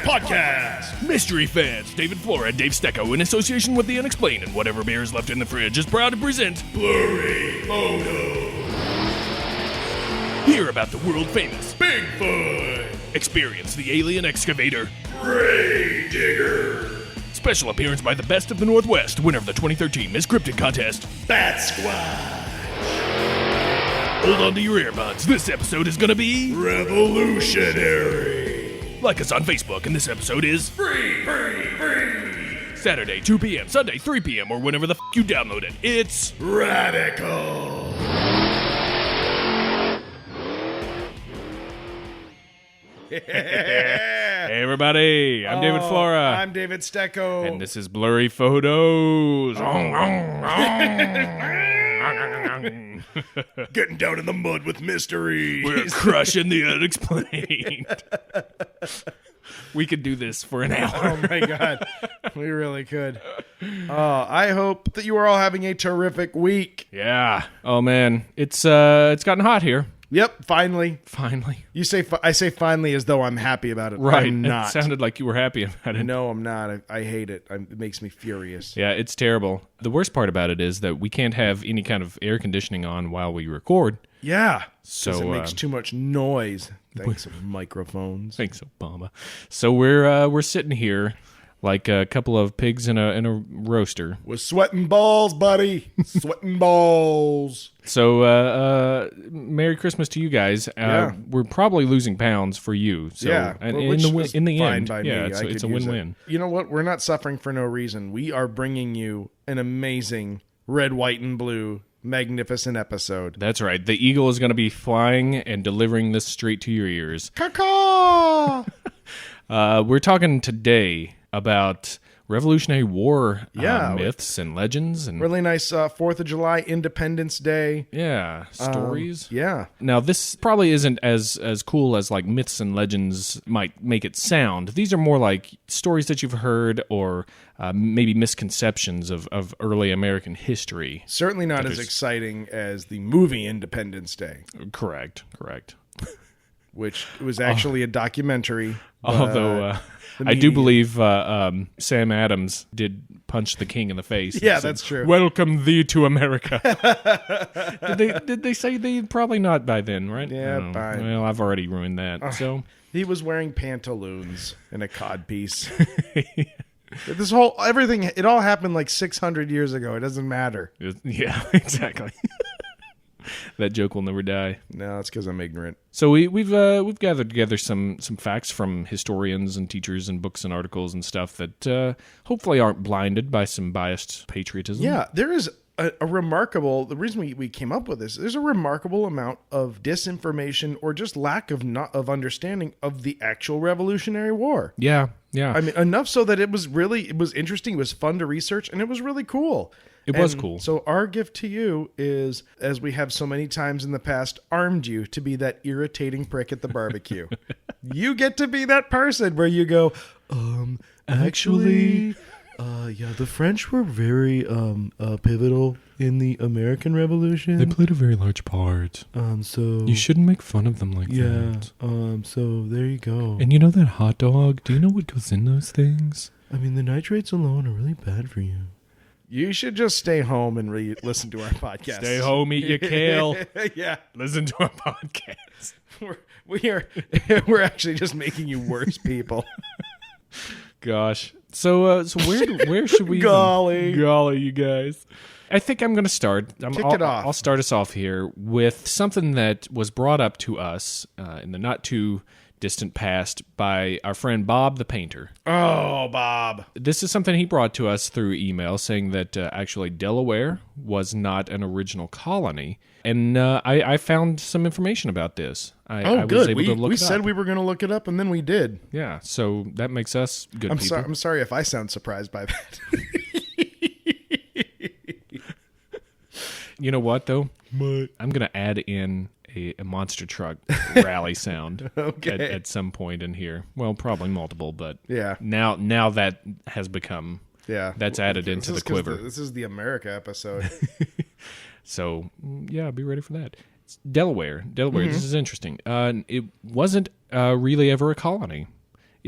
Podcast. Mystery fans, David Flora and Dave Stecco, in association with the Unexplained and whatever beer is left in the fridge, is proud to present Blurry Photos. Hear about the world-famous Bigfoot. Experience the alien excavator Grave Digger. Special appearance by the Best of the Northwest, winner of the 2013 Miss Cryptid Contest. Bat Squad. Hold on to your earbuds. This episode is gonna be Revolutionary. Like us on Facebook, and this episode is Free. Saturday, 2 p.m., Sunday, 3 p.m., or whenever the you download it. It's Radical. Hey everybody, I'm David Flora. I'm David Stecco. And this is Blurry Photos. Getting down in the mud with mysteries. We're crushing the unexplained. We could do this for an hour. Oh my God. We really could. I hope that you are all having a terrific week. Yeah. Oh man, it's gotten hot here. Yep, finally. Finally. I say finally as though I'm happy about it. Right. I'm not. It sounded like you were happy about it. No, I'm not. I hate it. It makes me furious. Yeah, it's terrible. The worst part about it is that we can't have any kind of air conditioning on while we record. Yeah. So it makes too much noise. Thanks, microphones. Thanks, Obama. So we're sitting here like a couple of pigs in a roaster. We're sweating balls, buddy. Sweating balls. So Merry Christmas to you guys. Yeah. We're probably losing pounds for you. So, yeah. and Which in the fine end, by yeah, me. it's a win-win. You know what? We're not suffering for no reason. We are bringing you an amazing red, white, and blue magnificent episode. That's right. The eagle is going to be flying and delivering this straight to your ears. Caw-caw! We're talking today about Revolutionary War Yeah, myths and legends and Really nice 4th of July, Independence Day. yeah, stories. Yeah. Now, this probably isn't as cool as like myths and legends might make it sound. These are more like stories that you've heard or maybe misconceptions of early American history. Certainly not as exciting as the movie Independence Day, Correct. which was actually a documentary. Although I do believe Sam Adams did punch the king in the face. Yeah, that's true. Welcome thee to America. Did they say they? Probably not by then, right? Yeah, fine. Well, I've already ruined that. So He was wearing pantaloons and a codpiece. This everything, it all happened like 600 years ago. It doesn't matter. Yeah, exactly. That joke will never die. No, it's because I'm ignorant. So we've gathered together some facts from historians and teachers and books and articles and stuff that hopefully aren't blinded by some biased patriotism. Yeah, there is a remarkable, the reason we came up with this, there's a remarkable amount of disinformation or just lack of understanding of the actual Revolutionary War. Yeah. I mean, enough so that it was interesting, it was fun to research, and it was really cool. It was cool. So our gift to you is, as we have so many times in the past, armed you to be that irritating prick at the barbecue. You get to be that person where you go, actually, yeah, the French were very pivotal in the American Revolution. They played a very large part. So You shouldn't make fun of them like that. so there you go. And you know that hot dog? Do you know what goes in those things? I mean, the nitrates alone are really bad for you. You should just stay home and listen to our podcast. Stay home, eat your kale. Yeah. Listen to our podcast. We're actually just making you worse people. Gosh. So where should we Golly, you guys. I think I'm going to start. Kick it off. I'll start us off here with something that was brought up to us in the not too distant past by our friend Bob the painter. Oh, Bob. This is something he brought to us through email, saying that actually Delaware was not an original colony. And I found some information about this. I good. was able to look we it said up. we were going to look it up, and then we did. Yeah, so that makes us good people. I'm sorry if I sound surprised by that. You know what, though? I'm going to add in a monster truck rally sound Okay. at some point in here. Well, probably multiple, but Yeah. Now that has become Yeah. that's added into the quiver. This is the America episode. So yeah, be ready for that. Delaware. This is interesting. It wasn't really ever a colony.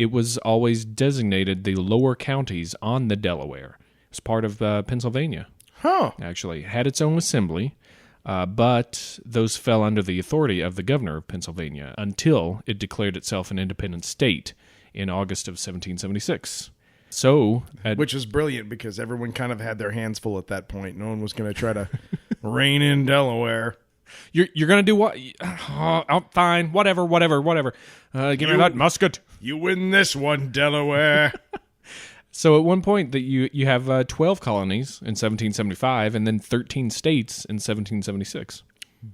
it was always designated the lower counties on the Delaware. It was part of Pennsylvania. Huh. Actually, it had its own assembly, but those fell under the authority of the governor of Pennsylvania until it declared itself an independent state in August of 1776. So, which is brilliant because everyone kind of had their hands full at that point. No one was going to try to rein in Delaware. You're going to do what? Oh, fine, whatever. Give me that musket. You win this one, Delaware. So at one point that you have 12 colonies in 1775 and then 13 states in 1776.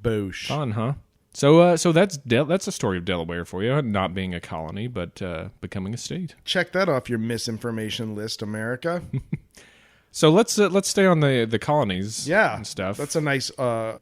Boosh. Fun, huh? So that's a story of Delaware for you, not being a colony, but becoming a state. Check that off your misinformation list, America. So let's stay on the colonies and stuff. That's a nice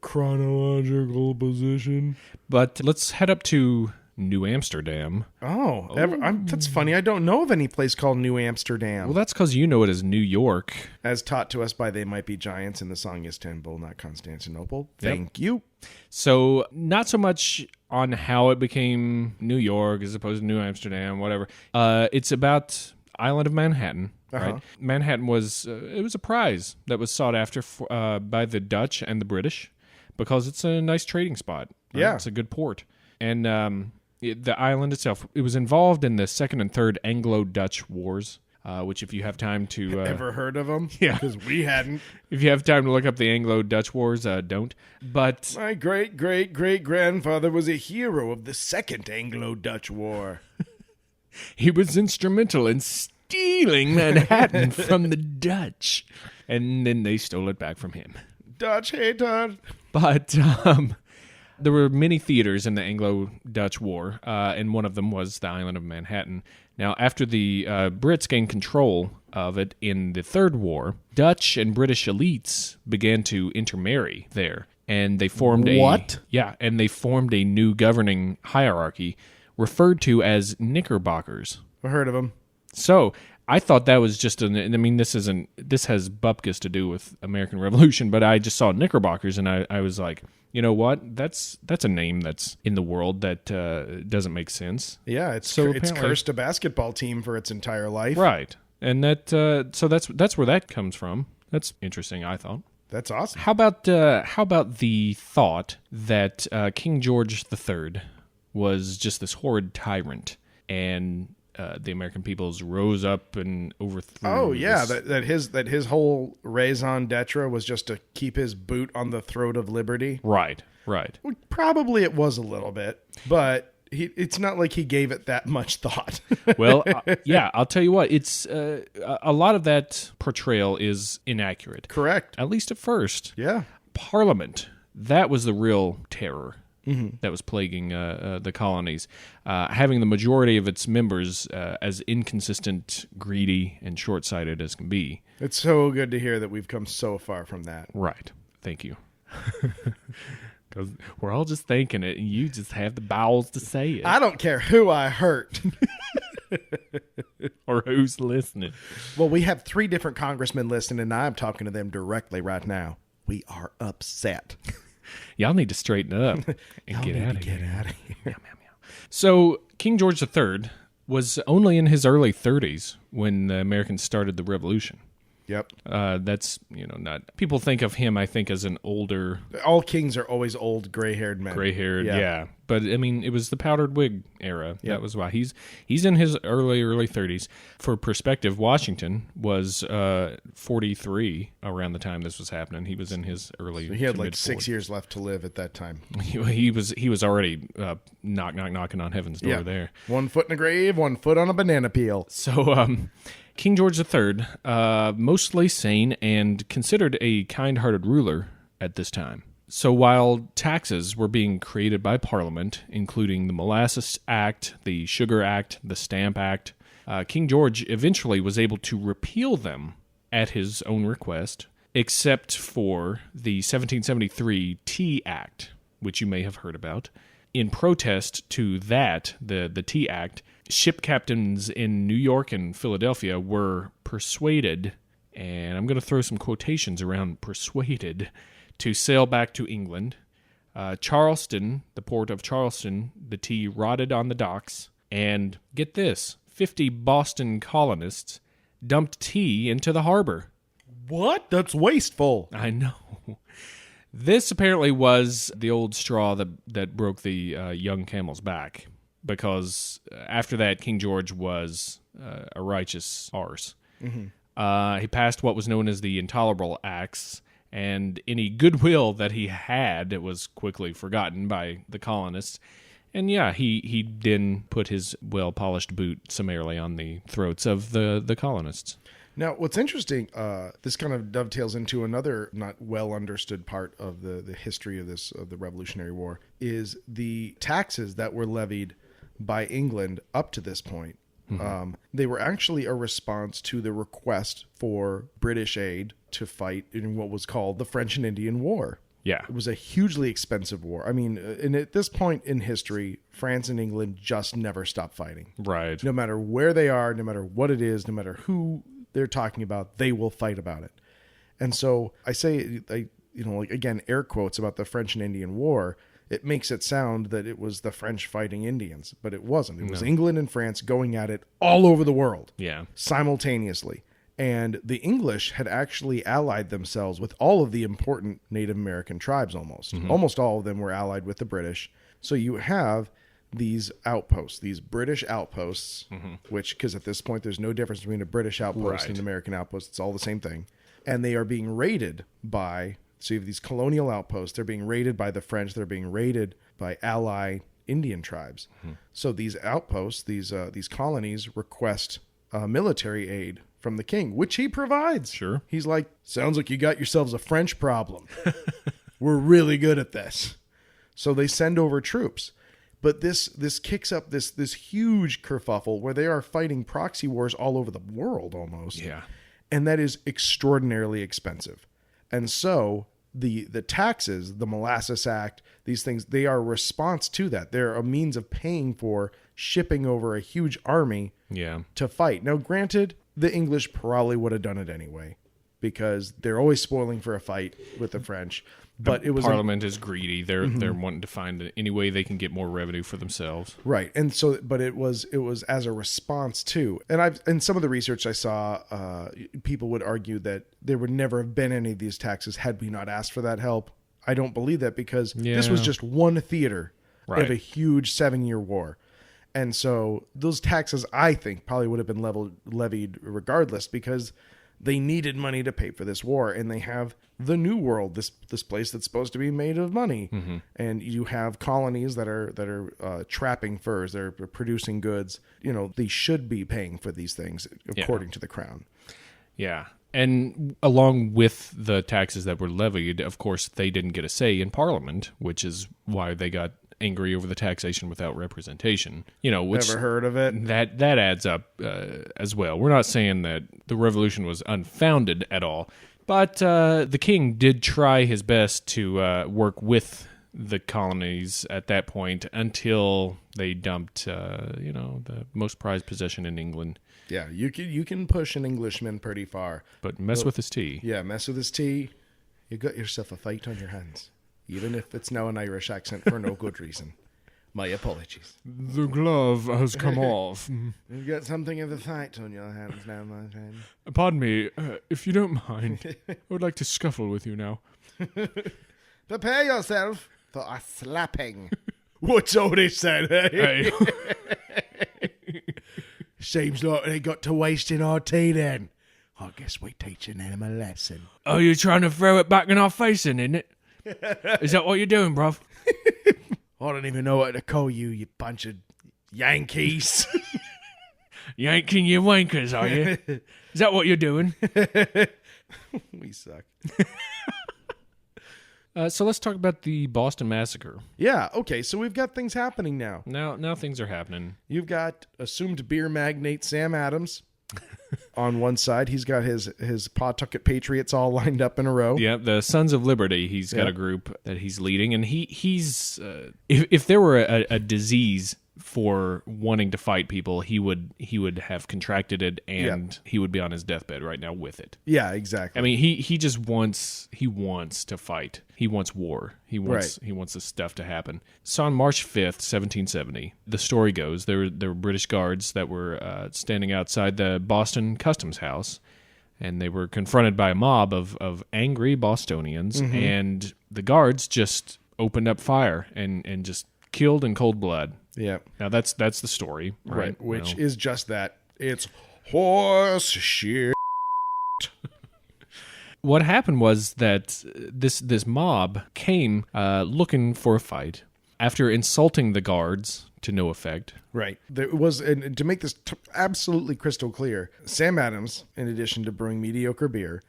chronological position. But let's head up to New Amsterdam. Oh. That's funny. I don't know of any place called New Amsterdam. Well, that's because you know it as New York. As taught to us by They Might Be Giants in the song Istanbul, not Constantinople. Thank you. So not so much on how it became New York as opposed to New Amsterdam, whatever. It's about island of Manhattan. Right? Manhattan was it was a prize that was sought after by the Dutch and the British because it's a nice trading spot. Right? Yeah. It's a good port. And the island itself, it was involved in the Second and Third Anglo-Dutch Wars, which if you have time to... Ever heard of them? Yeah. Because we hadn't. If you have time to look up the Anglo-Dutch Wars, don't. But... My great-great-great-grandfather was a hero of the Second Anglo-Dutch War. He was instrumental in stealing Manhattan from the Dutch. And then they stole it back from him. Dutch hater. But... there were many theaters in the Anglo-Dutch War, and one of them was the island of Manhattan. Now, after the Brits gained control of it in the Third War, Dutch and British elites began to intermarry there, and they formed and they formed a new governing hierarchy referred to as Knickerbockers. I heard of them. So I thought that was just this has bupkis to do with American Revolution, but I just saw Knickerbockers and I was like, you know what? That's a name that's in the world that doesn't make sense. Yeah, it's cursed a basketball team for its entire life. Right. And that so that's where that comes from. That's interesting, I thought. That's awesome. How about the thought that King George III was just this horrid tyrant and the American peoples rose up and overthrew. Oh yeah, that his whole raison d'etre was just to keep his boot on the throat of liberty. Right. Well, probably it was a little bit, but it's not like he gave it that much thought. Well, yeah, I'll tell you what. It's a lot of that portrayal is inaccurate. Correct. At least at first. Yeah. Parliament, that was the real terror. Mm-hmm. That was plaguing the colonies, having the majority of its members as inconsistent, greedy, and short-sighted as can be. It's so good to hear that we've come so far from that. Right. Thank you. Because we're all just thinking it, and you just have the bowels to say it. I don't care who I hurt. Or who's listening. Well, we have 3 different congressmen listening, and I'm talking to them directly right now. We are upset. Y'all need to straighten up and get out of here. Meow, meow, meow. So King George III was only in his early 30s when the Americans started the Revolution. Yep. That's, not... People think of him, I think, as an older... All kings are always old, gray-haired men. Gray-haired, yeah. But, it was the powdered wig era. Yep. That was why. He's in his early 30s. For perspective, Washington was 43 around the time this was happening. He was in his early... So he had 6 years left to live at that time. He was already knocking on heaven's door there. 1 foot in a grave, 1 foot on a banana peel. So, King George III, mostly sane and considered a kind-hearted ruler at this time. So while taxes were being created by Parliament, including the Molasses Act, the Sugar Act, the Stamp Act, King George eventually was able to repeal them at his own request, except for the 1773 Tea Act, which you may have heard about. In protest to that, the Tea Act, ship captains in New York and Philadelphia were persuaded, and I'm going to throw some quotations around persuaded, to sail back to England. Charleston, the port of Charleston, the tea rotted on the docks, and get this, 50 Boston colonists dumped tea into the harbor. What? That's wasteful. I know. This apparently was the old straw that broke the young camel's back, because after that, King George was a righteous arse. Mm-hmm. He passed what was known as the Intolerable Acts, and any goodwill that he had, it was quickly forgotten by the colonists. And yeah, he then put his well-polished boot summarily on the throats of the colonists. Now, what's interesting, this kind of dovetails into another not well understood part of the history of the Revolutionary War, is the taxes that were levied by England up to this point. Mm-hmm. They were actually a response to the request for British aid to fight in what was called the French and Indian War. Yeah. It was a hugely expensive war. I mean, and at this point in history, France and England just never stop fighting. Right. No matter where they are, no matter what it is, no matter who they're talking about, they will fight about it. And so I say, like again, air quotes about the French and Indian War, it makes it sound that it was the French fighting Indians, but it wasn't. It was England and France going at it all over the world. Yeah. Simultaneously. And the English had actually allied themselves with all of the important Native American tribes almost. Mm-hmm. Almost all of them were allied with the British. So you have these outposts, these British outposts, mm-hmm. which, because at this point there's no difference between a British outpost and an American outpost. It's all the same thing. And they are being raided by, so you have these colonial outposts. They're being raided by the French. They're being raided by ally Indian tribes. Mm-hmm. So these outposts, these colonies request military aid from the king, which he provides. Sure. He's like, sounds like you got yourselves a French problem. We're really good at this. So they send over troops. But this kicks up this huge kerfuffle where they are fighting proxy wars all over the world almost. Yeah. And that is extraordinarily expensive. And so the taxes, the Molasses Act, these things, they are a response to that. They're a means of paying for shipping over a huge army to fight. Now, granted, the English probably would have done it anyway because they're always spoiling for a fight with the French. But it was Parliament is greedy. They're wanting to find any way they can get more revenue for themselves. Right. And so, but it was as a response to, and in some of the research I saw, people would argue that there would never have been any of these taxes had we not asked for that help. I don't believe that because this was just one theater of a huge 7-year war. And so those taxes, I think, probably would have been levied regardless because they needed money to pay for this war. And they have the New World, this place that's supposed to be made of money. Mm-hmm. And you have colonies that are trapping furs. They're producing goods. You know, they should be paying for these things according to the crown. Yeah. And along with the taxes that were levied, of course, they didn't get a say in Parliament, which is why they got angry over the taxation without representation. You know, which never heard of it. That adds up as well. We're not saying that the revolution was unfounded at all, but the king did try his best to work with the colonies at that point until they dumped, the most prized possession in England. Yeah, you can push an Englishman pretty far, but mess with his tea. Yeah, mess with his tea. You got yourself a fight on your hands. Even if it's now an Irish accent for no good reason. My apologies. The glove has come off. You've got something of the fight on your hands now, my friend. Pardon me, if you don't mind, I would like to scuffle with you now. Prepare yourself for a slapping. What's all this then, eh? Hey. Seems like they got to wasting our tea then. I guess we're teaching them a lesson. Oh, you're trying to throw it back in our face, isn't it? Is that what you're doing, bruv? I don't even know what to call you, you bunch of Yankees. Yanking your wankers, are you? Is that what you're doing? We suck. So let's talk about the Boston Massacre. Yeah, okay, so we've got things happening now. Now things are happening. You've got assumed beer magnate Sam Adams. On one side, he's got his Pawtucket Patriots all lined up in a row. Yeah, the Sons of Liberty. He's got a group that he's leading, and he's if there were a disease for wanting to fight people, he would have contracted it, and he would be on his deathbed right now with it. Yeah, exactly. I mean, he just wants to fight. He wants war. He wants this stuff to happen. So on March 5th, 1770, the story goes there were British guards that were standing outside the Boston Customs House, and they were confronted by a mob of angry Bostonians, and the guards just opened up fire and just killed in cold blood. Yeah. Now that's the story, right? Which is just that. It's horse shit. What happened was that this mob came looking for a fight after insulting the guards to no effect. Right. There was, and to make this absolutely crystal clear, Sam Adams, in addition to brewing mediocre beer,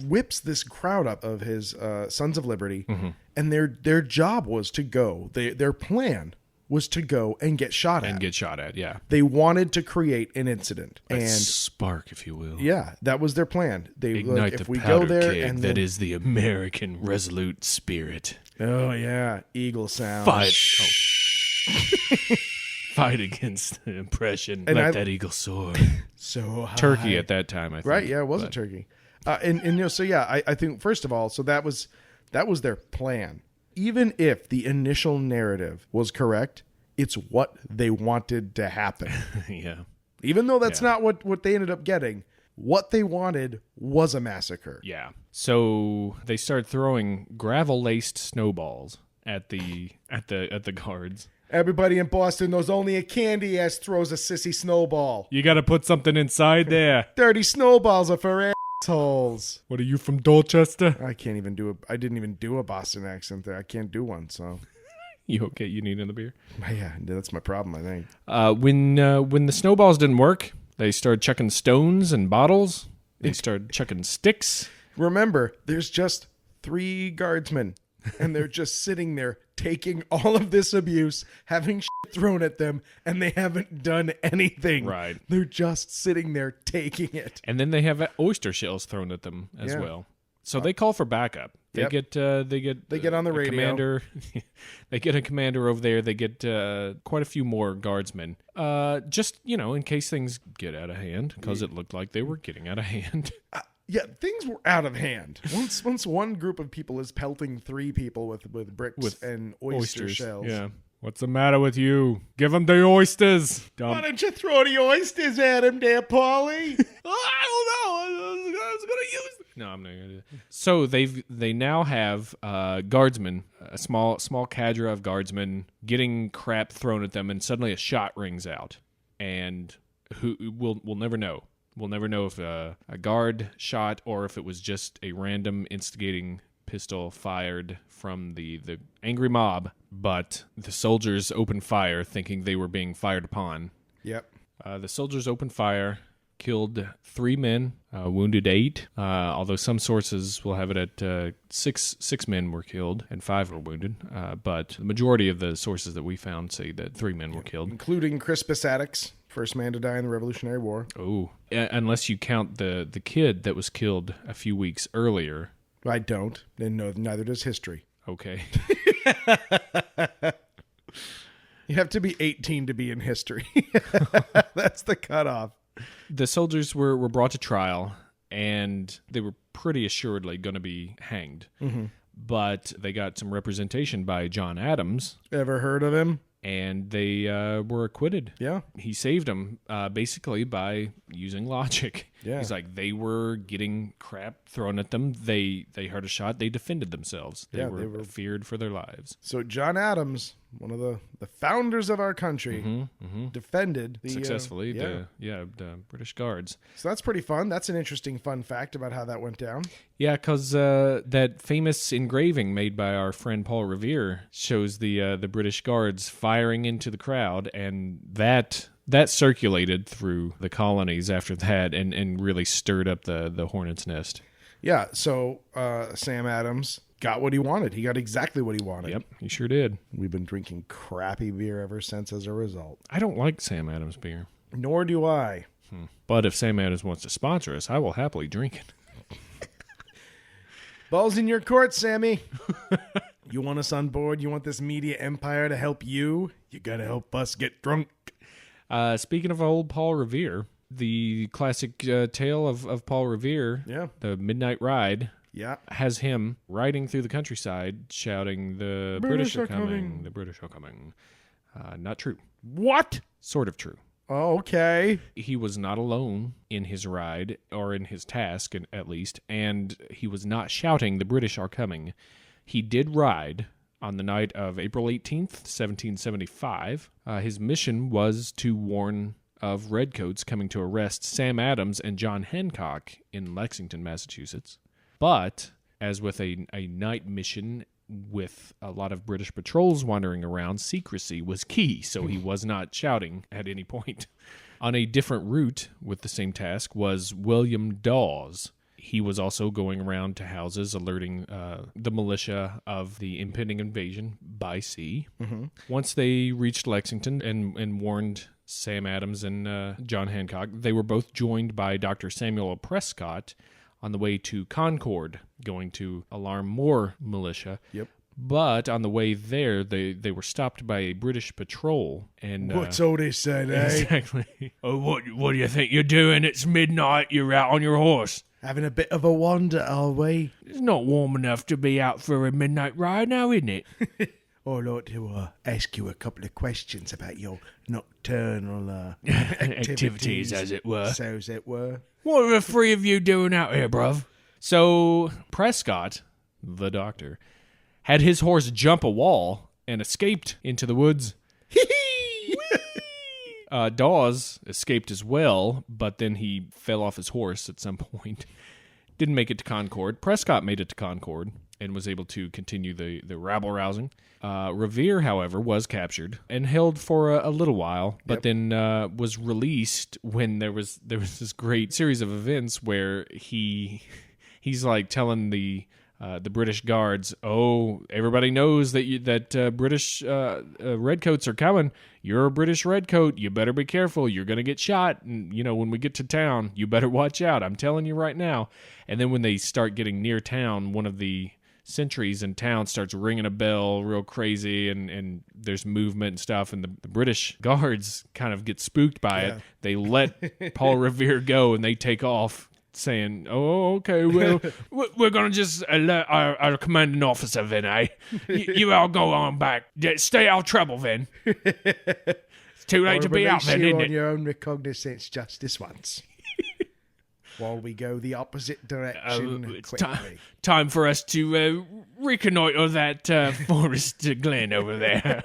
whips this crowd up of his Sons of Liberty, and their job was to go. Their plan was to go and get shot at. And get shot at, yeah. They wanted to create an incident. A spark, if you will. Yeah, that was their plan. They ignite if the we powder go there keg and that is the American resolute spirit. Oh yeah, eagle sound. Fight. Fight against the oppression. And let that eagle soar. So high. Turkey at that time, I think. Right, yeah, it was a turkey. And so yeah, I think first of all, so that was their plan. Even if the initial narrative was correct, it's what they wanted to happen. Yeah. Even though that's not what they ended up getting, what they wanted was a massacre. Yeah. So they start throwing gravel-laced snowballs at the guards. Everybody in Boston knows only a candy ass throws a sissy snowball. You got to put something inside there. Dirty snowballs are for assholes. What are you, from Dorchester? I didn't even do a Boston accent there. I can't do one, so. You okay? You need another beer? Yeah, that's my problem, I think. When the snowballs didn't work, they started chucking stones and bottles. They started chucking sticks. Remember, there's just 3 guardsmen, and they're just sitting there taking all of this abuse, having shit thrown at them, and they haven't done anything. Right. They're just sitting there taking it. And then they have oyster shells thrown at them as well. So they call for backup. They get on the radio. Commander. They get a commander over there. They get quite a few more guardsmen. Just in case things get out of hand, because it looked like they were getting out of hand. Yeah, things were out of hand. Once one group of people is pelting 3 people with bricks and oyster shells. Yeah. What's the matter with you? Give them the oysters. Dumb. Why don't you throw the oysters at him there, Paulie? I don't know. I was going to use them. No, I'm not going to do that. So they now have guardsmen, a small cadre of guardsmen getting crap thrown at them, and suddenly a shot rings out. And we'll never know. We'll never know if a guard shot or if it was just a random instigating pistol fired from the angry mob, but the soldiers opened fire thinking they were being fired upon. Yep. The soldiers opened fire, killed 3 men, wounded 8, although some sources will have it at 6 men were killed and 5 were wounded, but the majority of the sources that we found say that 3 men were killed. Including Crispus Attucks, first man to die in the Revolutionary War. Oh, unless you count the kid that was killed a few weeks earlier. I don't, and no, neither does history. Okay. You have to be 18 to be in history. That's the cutoff. The soldiers were brought to trial, and they were pretty assuredly going to be hanged. Mm-hmm. But they got some representation by John Adams. Ever heard of him? And they were acquitted. Yeah. He saved them basically by using logic. Yeah. He's like, they were getting crap thrown at them. They heard a shot. They defended themselves. They were feared for their lives. So John Adams, one of the founders of our country, defended successfully the British Guards. So that's pretty fun. That's an interesting fun fact about how that went down. Yeah, because that famous engraving made by our friend Paul Revere shows the British Guards firing into the crowd, and that circulated through the colonies after that and really stirred up the hornet's nest. Yeah, so Sam Adams got what he wanted. He got exactly what he wanted. Yep, he sure did. We've been drinking crappy beer ever since as a result. I don't like Sam Adams beer. Nor do I. But if Sam Adams wants to sponsor us, I will happily drink it. Ball's in your court, Sammy. You want us on board? You want this media empire to help you? You gotta help us get drunk. Speaking of old Paul Revere, the classic tale of Paul Revere, The Midnight Ride, has him riding through the countryside shouting, "The British are coming. The British are coming." Not true. What? Sort of true. Oh, okay. He was not alone in his ride, or in his task, at least, and he was not shouting, "The British are coming." He did ride on the night of April 18th, 1775. His mission was to warn of redcoats coming to arrest Sam Adams and John Hancock in Lexington, Massachusetts. But, as with a night mission with a lot of British patrols wandering around, secrecy was key, so he was not shouting at any point. On a different route with the same task was William Dawes. He was also going around to houses alerting the militia of the impending invasion by sea. Mm-hmm. Once they reached Lexington and warned Sam Adams and John Hancock, they were both joined by Dr. Samuel Prescott on the way to Concord, going to alarm more militia. Yep. But on the way there, they were stopped by a British patrol. And what's all this said, eh? Exactly. Oh, what do you think you're doing? It's midnight. You're out on your horse. Having a bit of a wander, are we? It's not warm enough to be out for a midnight ride now, isn't it? I'd like to ask you a couple of questions about your nocturnal activities, as it were. So as it were. What are the three of you doing out here, bruv? So, Prescott, the doctor, had his horse jump a wall and escaped into the woods. Dawes escaped as well, but then he fell off his horse at some point. Didn't make it to Concord. Prescott made it to Concord and was able to continue the rabble-rousing. Revere, however, was captured and held for a little while, but then was released when there was this great series of events where he's like telling the British guards, "Oh, everybody knows that British redcoats are coming. You're a British redcoat. You better be careful. You're going to get shot. And, when we get to town, you better watch out. I'm telling you right now." And then when they start getting near town, one of the sentries in town starts ringing a bell real crazy, and there's movement and stuff, and the British guards kind of get spooked by it. They let Paul Revere go, and they take off, saying, "Oh, okay, well, we're going to just alert our commanding officer then, eh? You all go on back. Stay out of trouble then. It's too late to be out then, isn't it? On your own recognizance just this once. While we go the opposite direction it's quickly. Time for us to reconnoiter that forest glen over there."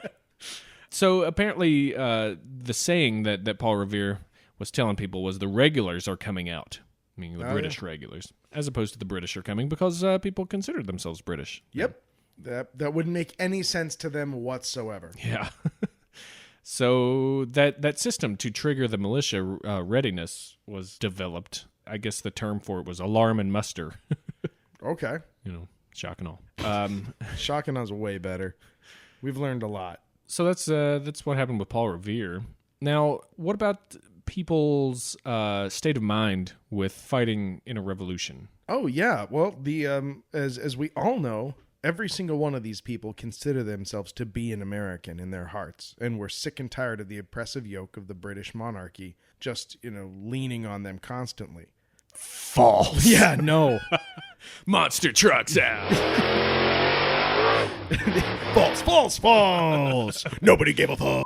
So apparently the saying that Paul Revere was telling people was the regulars are coming out. Meaning the British regulars, as opposed to the British are coming, because people considered themselves British. Yep. That wouldn't make any sense to them whatsoever. Yeah. So that system to trigger the militia readiness was developed. I guess the term for it was alarm and muster. Okay. Shock and all. Shock and all's way better. We've learned a lot. So that's what happened with Paul Revere. Now, what about people's state of mind with fighting in a revolution? Oh yeah, well the as we all know, every single one of these people consider themselves to be an American in their hearts, and we're sick and tired of the oppressive yoke of the British monarchy just leaning on them constantly. False. Yeah, no. Monster trucks out. False. Nobody gave a fuck.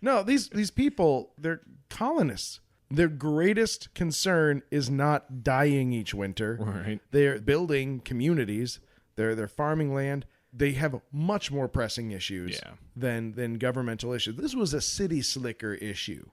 No, these people, they're colonists. Their greatest concern is not dying each winter. Right. They're building communities. They're farming land. They have much more pressing issues than governmental issues. This was a city slicker issue.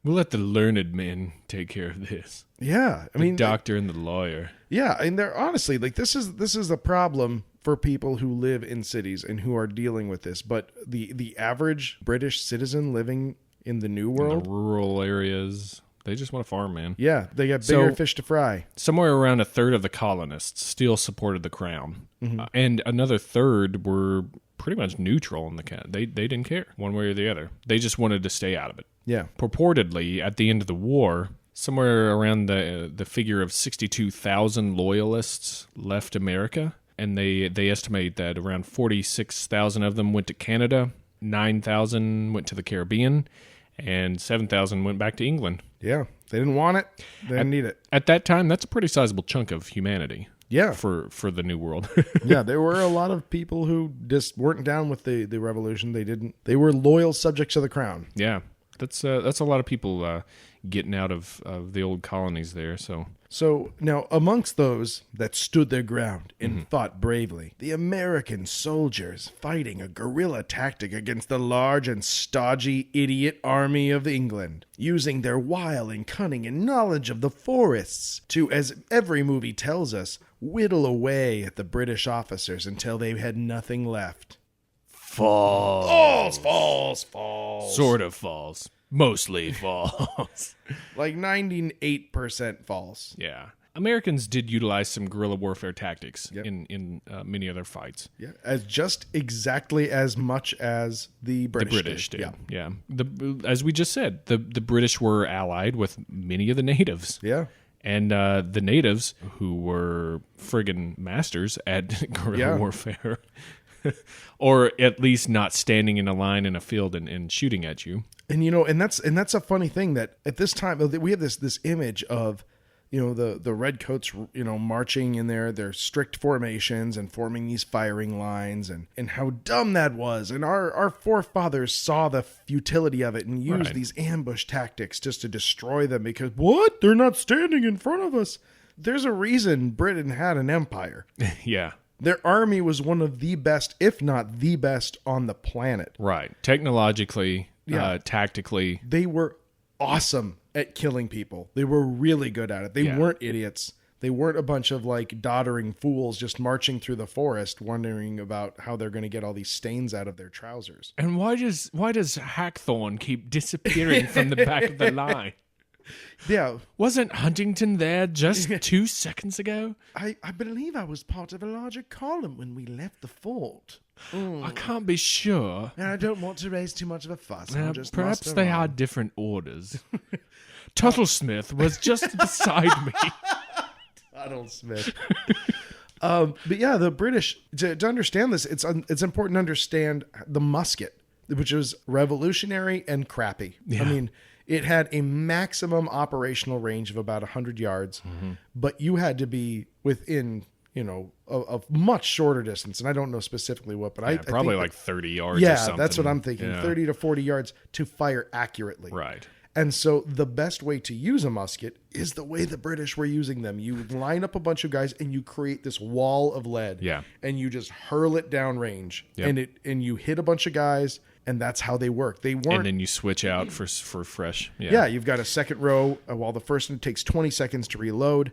We'll let the learned men take care of this. Yeah, the doctor and the lawyer. Yeah, and they're honestly this is a problem for people who live in cities and who are dealing with this. But the average British citizen living in the New World, in the rural areas, they just want to farm, man. Yeah, they got bigger fish to fry. Somewhere around a third of the colonists still supported the crown, and another third were pretty much neutral in the count. They didn't care one way or the other. They just wanted to stay out of it. Yeah. Purportedly, at the end of the war, somewhere around the figure of 62,000 loyalists left America, and they estimate that around 46,000 of them went to Canada, 9,000 went to the Caribbean, and 7,000 went back to England. Yeah, they didn't want it. They didn't need it. At that time, that's a pretty sizable chunk of humanity. Yeah, for the New World. Yeah, there were a lot of people who just weren't down with the revolution. They were loyal subjects of the crown. Yeah, that's a lot of people getting out of the old colonies there. So now, amongst those that stood their ground and fought bravely, the American soldiers fighting a guerrilla tactic against the large and stodgy idiot army of England, using their wile and cunning and knowledge of the forests to, as every movie tells us, whittle away at the British officers until they had nothing left. False. Sort of false. Mostly false. Like 98% false. Yeah. Americans did utilize some guerrilla warfare tactics in many other fights. Yeah, as just exactly as much as the British did. Yeah. As we just said, the British were allied with many of the natives. Yeah. And the natives, who were friggin' masters at guerrilla warfare, or at least not standing in a line in a field and shooting at you. And and that's a funny thing, that at this time we have this image of the redcoats marching in their strict formations and forming these firing lines, and how dumb that was, and our forefathers saw the futility of it and used these ambush tactics just to destroy them, because they're not standing in front of us. There's a reason Britain had an empire. Yeah. Their army was one of the best, if not the best, on the planet. Right. Technologically, tactically. They were awesome at killing people. They were really good at it. They weren't idiots. They weren't a bunch of doddering fools just marching through the forest wondering about how they're going to get all these stains out of their trousers. And why does Hackthorne keep disappearing from the back of the line? Yeah. Wasn't Huntington there just 2 seconds ago? I believe I was part of a larger column when we left the fort. I can't be sure. And I don't want to raise too much of a fuss. Perhaps they had different orders. Tuttlesmith was just beside me. Tuttlesmith. But yeah, the British, to understand this, it's important to understand the musket, which was revolutionary and crappy. Yeah. I mean, it had a maximum operational range of about 100 yards, but you had to be within, a much shorter distance. And I don't know specifically what, but I probably think 30 yards or something. Yeah, that's what I'm thinking. 30 to 40 yards to fire accurately. Right. And so the best way to use a musket is the way the British were using them. You line up a bunch of guys and you create this wall of lead. Yeah. And you just hurl it down range. Yep. And you hit a bunch of guys. And that's how they work. They weren't. And then you switch out for fresh. Yeah, you've got a second row while the first one takes 20 seconds to reload.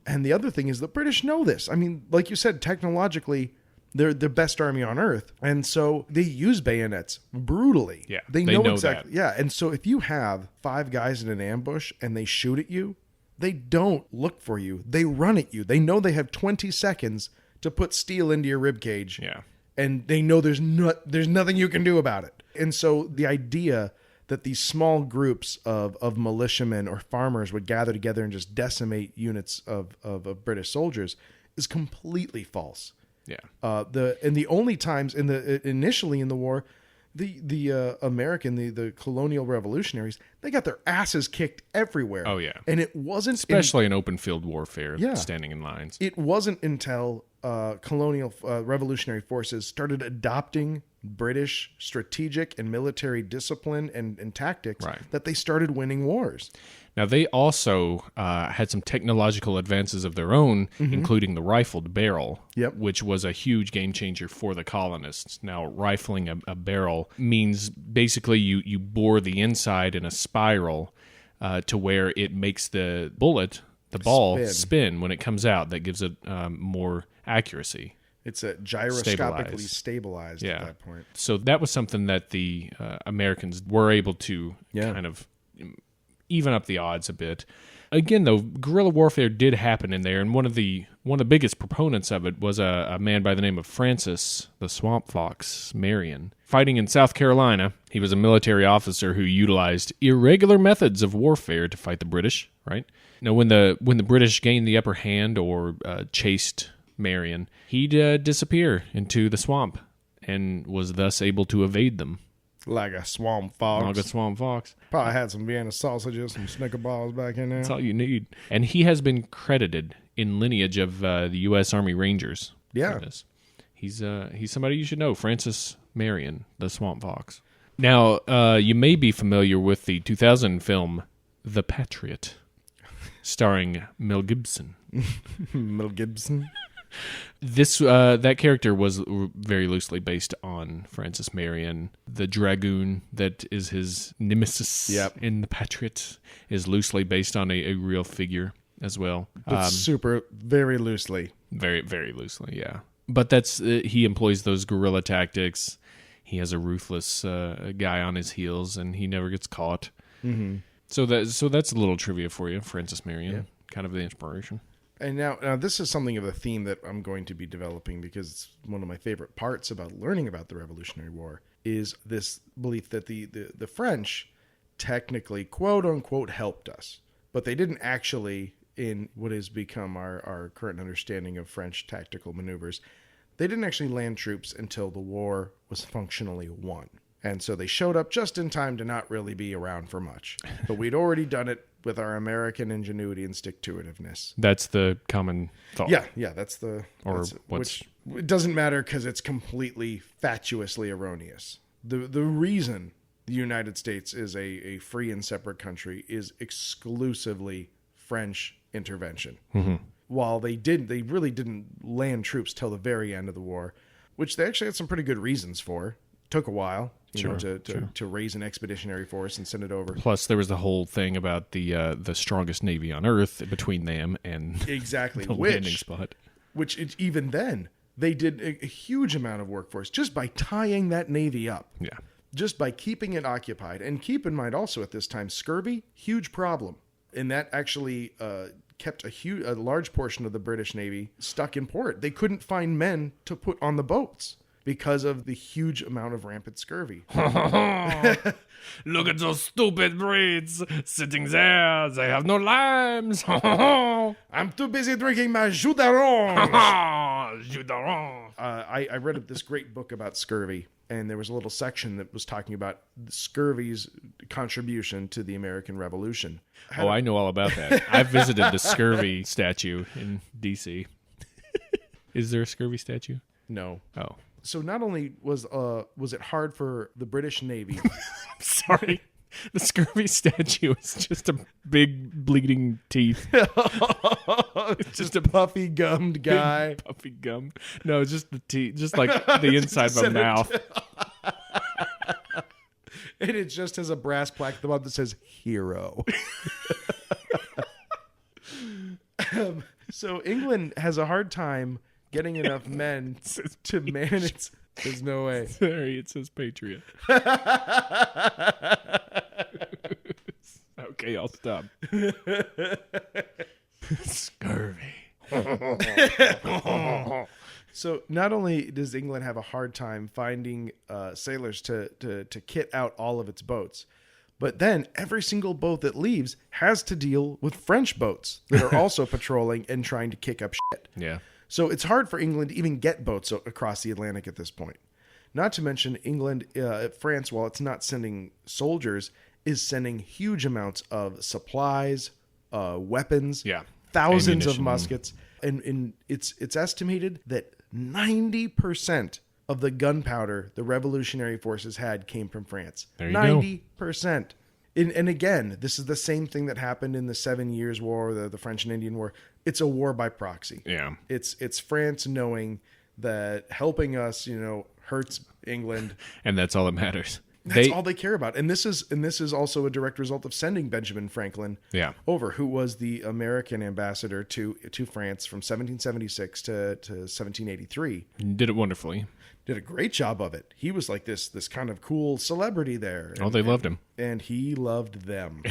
And the other thing is the British know this. I mean, like you said, technologically, they're the best army on earth. And so they use bayonets brutally. Yeah, they know exactly. That. Yeah, and so if you have 5 guys in an ambush and they shoot at you, they don't look for you. They run at you. They know they have 20 seconds to put steel into your rib cage. Yeah. And they know there's nothing you can do about it. And so the idea that these small groups of militiamen or farmers would gather together and just decimate units of British soldiers is completely false. Yeah. The only times initially in the war, the colonial revolutionaries, they got their asses kicked everywhere. Oh yeah. And it wasn't especially in open field warfare, standing in lines. It wasn't until colonial revolutionary forces started adopting British strategic and military discipline and tactics that they started winning wars. Now, they also had some technological advances of their own, including the rifled barrel, which was a huge game changer for the colonists. Now, rifling a barrel means basically you bore the inside in a spiral to where it makes the bullet, the ball, spin when it comes out. That gives it more accuracy. It's a gyroscopically stabilized at that point. So that was something that the Americans were able to kind of even up the odds a bit. Again, though, guerrilla warfare did happen in there, and one of the biggest proponents of it was a man by the name of Francis the Swamp Fox Marion. Fighting in South Carolina, he was a military officer who utilized irregular methods of warfare to fight the British. Right now, when the British gained the upper hand or chased Marion, he'd disappear into the swamp and was thus able to evade them. Like a swamp fox. Like a swamp fox. Probably had some Vienna sausages, some Snicker balls back in there. That's all you need. And he has been credited in lineage of the U.S. Army Rangers. Yeah. He's somebody you should know, Francis Marion, the swamp fox. Now, you may be familiar with the 2000 film The Patriot, starring Mel Gibson. Mel Gibson. That character was very loosely based on Francis Marion. The dragoon that is his nemesis in The Patriot is loosely based on a real figure as well. But very loosely. Very, very loosely, yeah. But that's he employs those guerrilla tactics. He has a ruthless guy on his heels, and he never gets caught. Mm-hmm. So that's a little trivia for you, Francis Marion, kind of the inspiration. And now this is something of a theme that I'm going to be developing because it's one of my favorite parts about learning about the Revolutionary War is this belief that the French technically, quote unquote, helped us, but they didn't actually, in what has become our current understanding of French tactical maneuvers, they didn't actually land troops until the war was functionally won. And so they showed up just in time to not really be around for much. But we'd already done it with our American ingenuity and stick-to-itiveness. That's the common thought. Yeah, which it doesn't matter because it's completely fatuously erroneous. The reason the United States is a free and separate country is exclusively French intervention. Mm-hmm. While they really didn't land troops till the very end of the war, which they actually had some pretty good reasons for. Took a while, to raise an expeditionary force and send it over. Plus, there was the whole thing about the strongest navy on Earth between them and exactly the landing spot. Which even then they did a huge amount of work for us just by tying that navy up. Yeah, just by keeping it occupied. And keep in mind also at this time, scurvy, huge problem, and that actually kept a large portion of the British Navy stuck in port. They couldn't find men to put on the boats because of the huge amount of rampant scurvy. Look at those stupid Brits sitting there. They have no limes. I'm too busy drinking my jus d'orange. Jus d'orange. I read this great book about scurvy, and there was a little section that was talking about scurvy's contribution to the American Revolution. I know all about that. I've visited the scurvy statue in D.C. Is there a scurvy statue? No. Oh. So not only was it hard for the British Navy. Sorry. The scurvy statue is just a big bleeding teeth. It's just a puffy gummed guy. Puffy gum. No, it's just the teeth, just like the inside of a mouth. And it just has a brass plaque at the bottom that says hero. So England has a hard time getting enough men to manage. There's no way. Sorry, it says patriot. Okay, I'll stop. Scurvy. So not only does England have a hard time finding sailors to kit out all of its boats, but then every single boat that leaves has to deal with French boats that are also patrolling and trying to kick up shit. Yeah. So it's hard for England to even get boats across the Atlantic at this point. Not to mention France, while it's not sending soldiers, is sending huge amounts of supplies, weapons, thousands of muskets. And it's estimated that 90% of the gunpowder the revolutionary forces had came from France. There you 90%. And again, this is the same thing that happened in the 7 Years' War, the French and Indian War. It's a war by proxy. Yeah. It's France knowing that helping us, hurts England. And that's all that matters. That's all they care about. And this is also a direct result of sending Benjamin Franklin over, who was the American ambassador to France from 1776 to 1783. Did it wonderfully. Did a great job of it. He was like this kind of cool celebrity there. They loved him. And he loved them.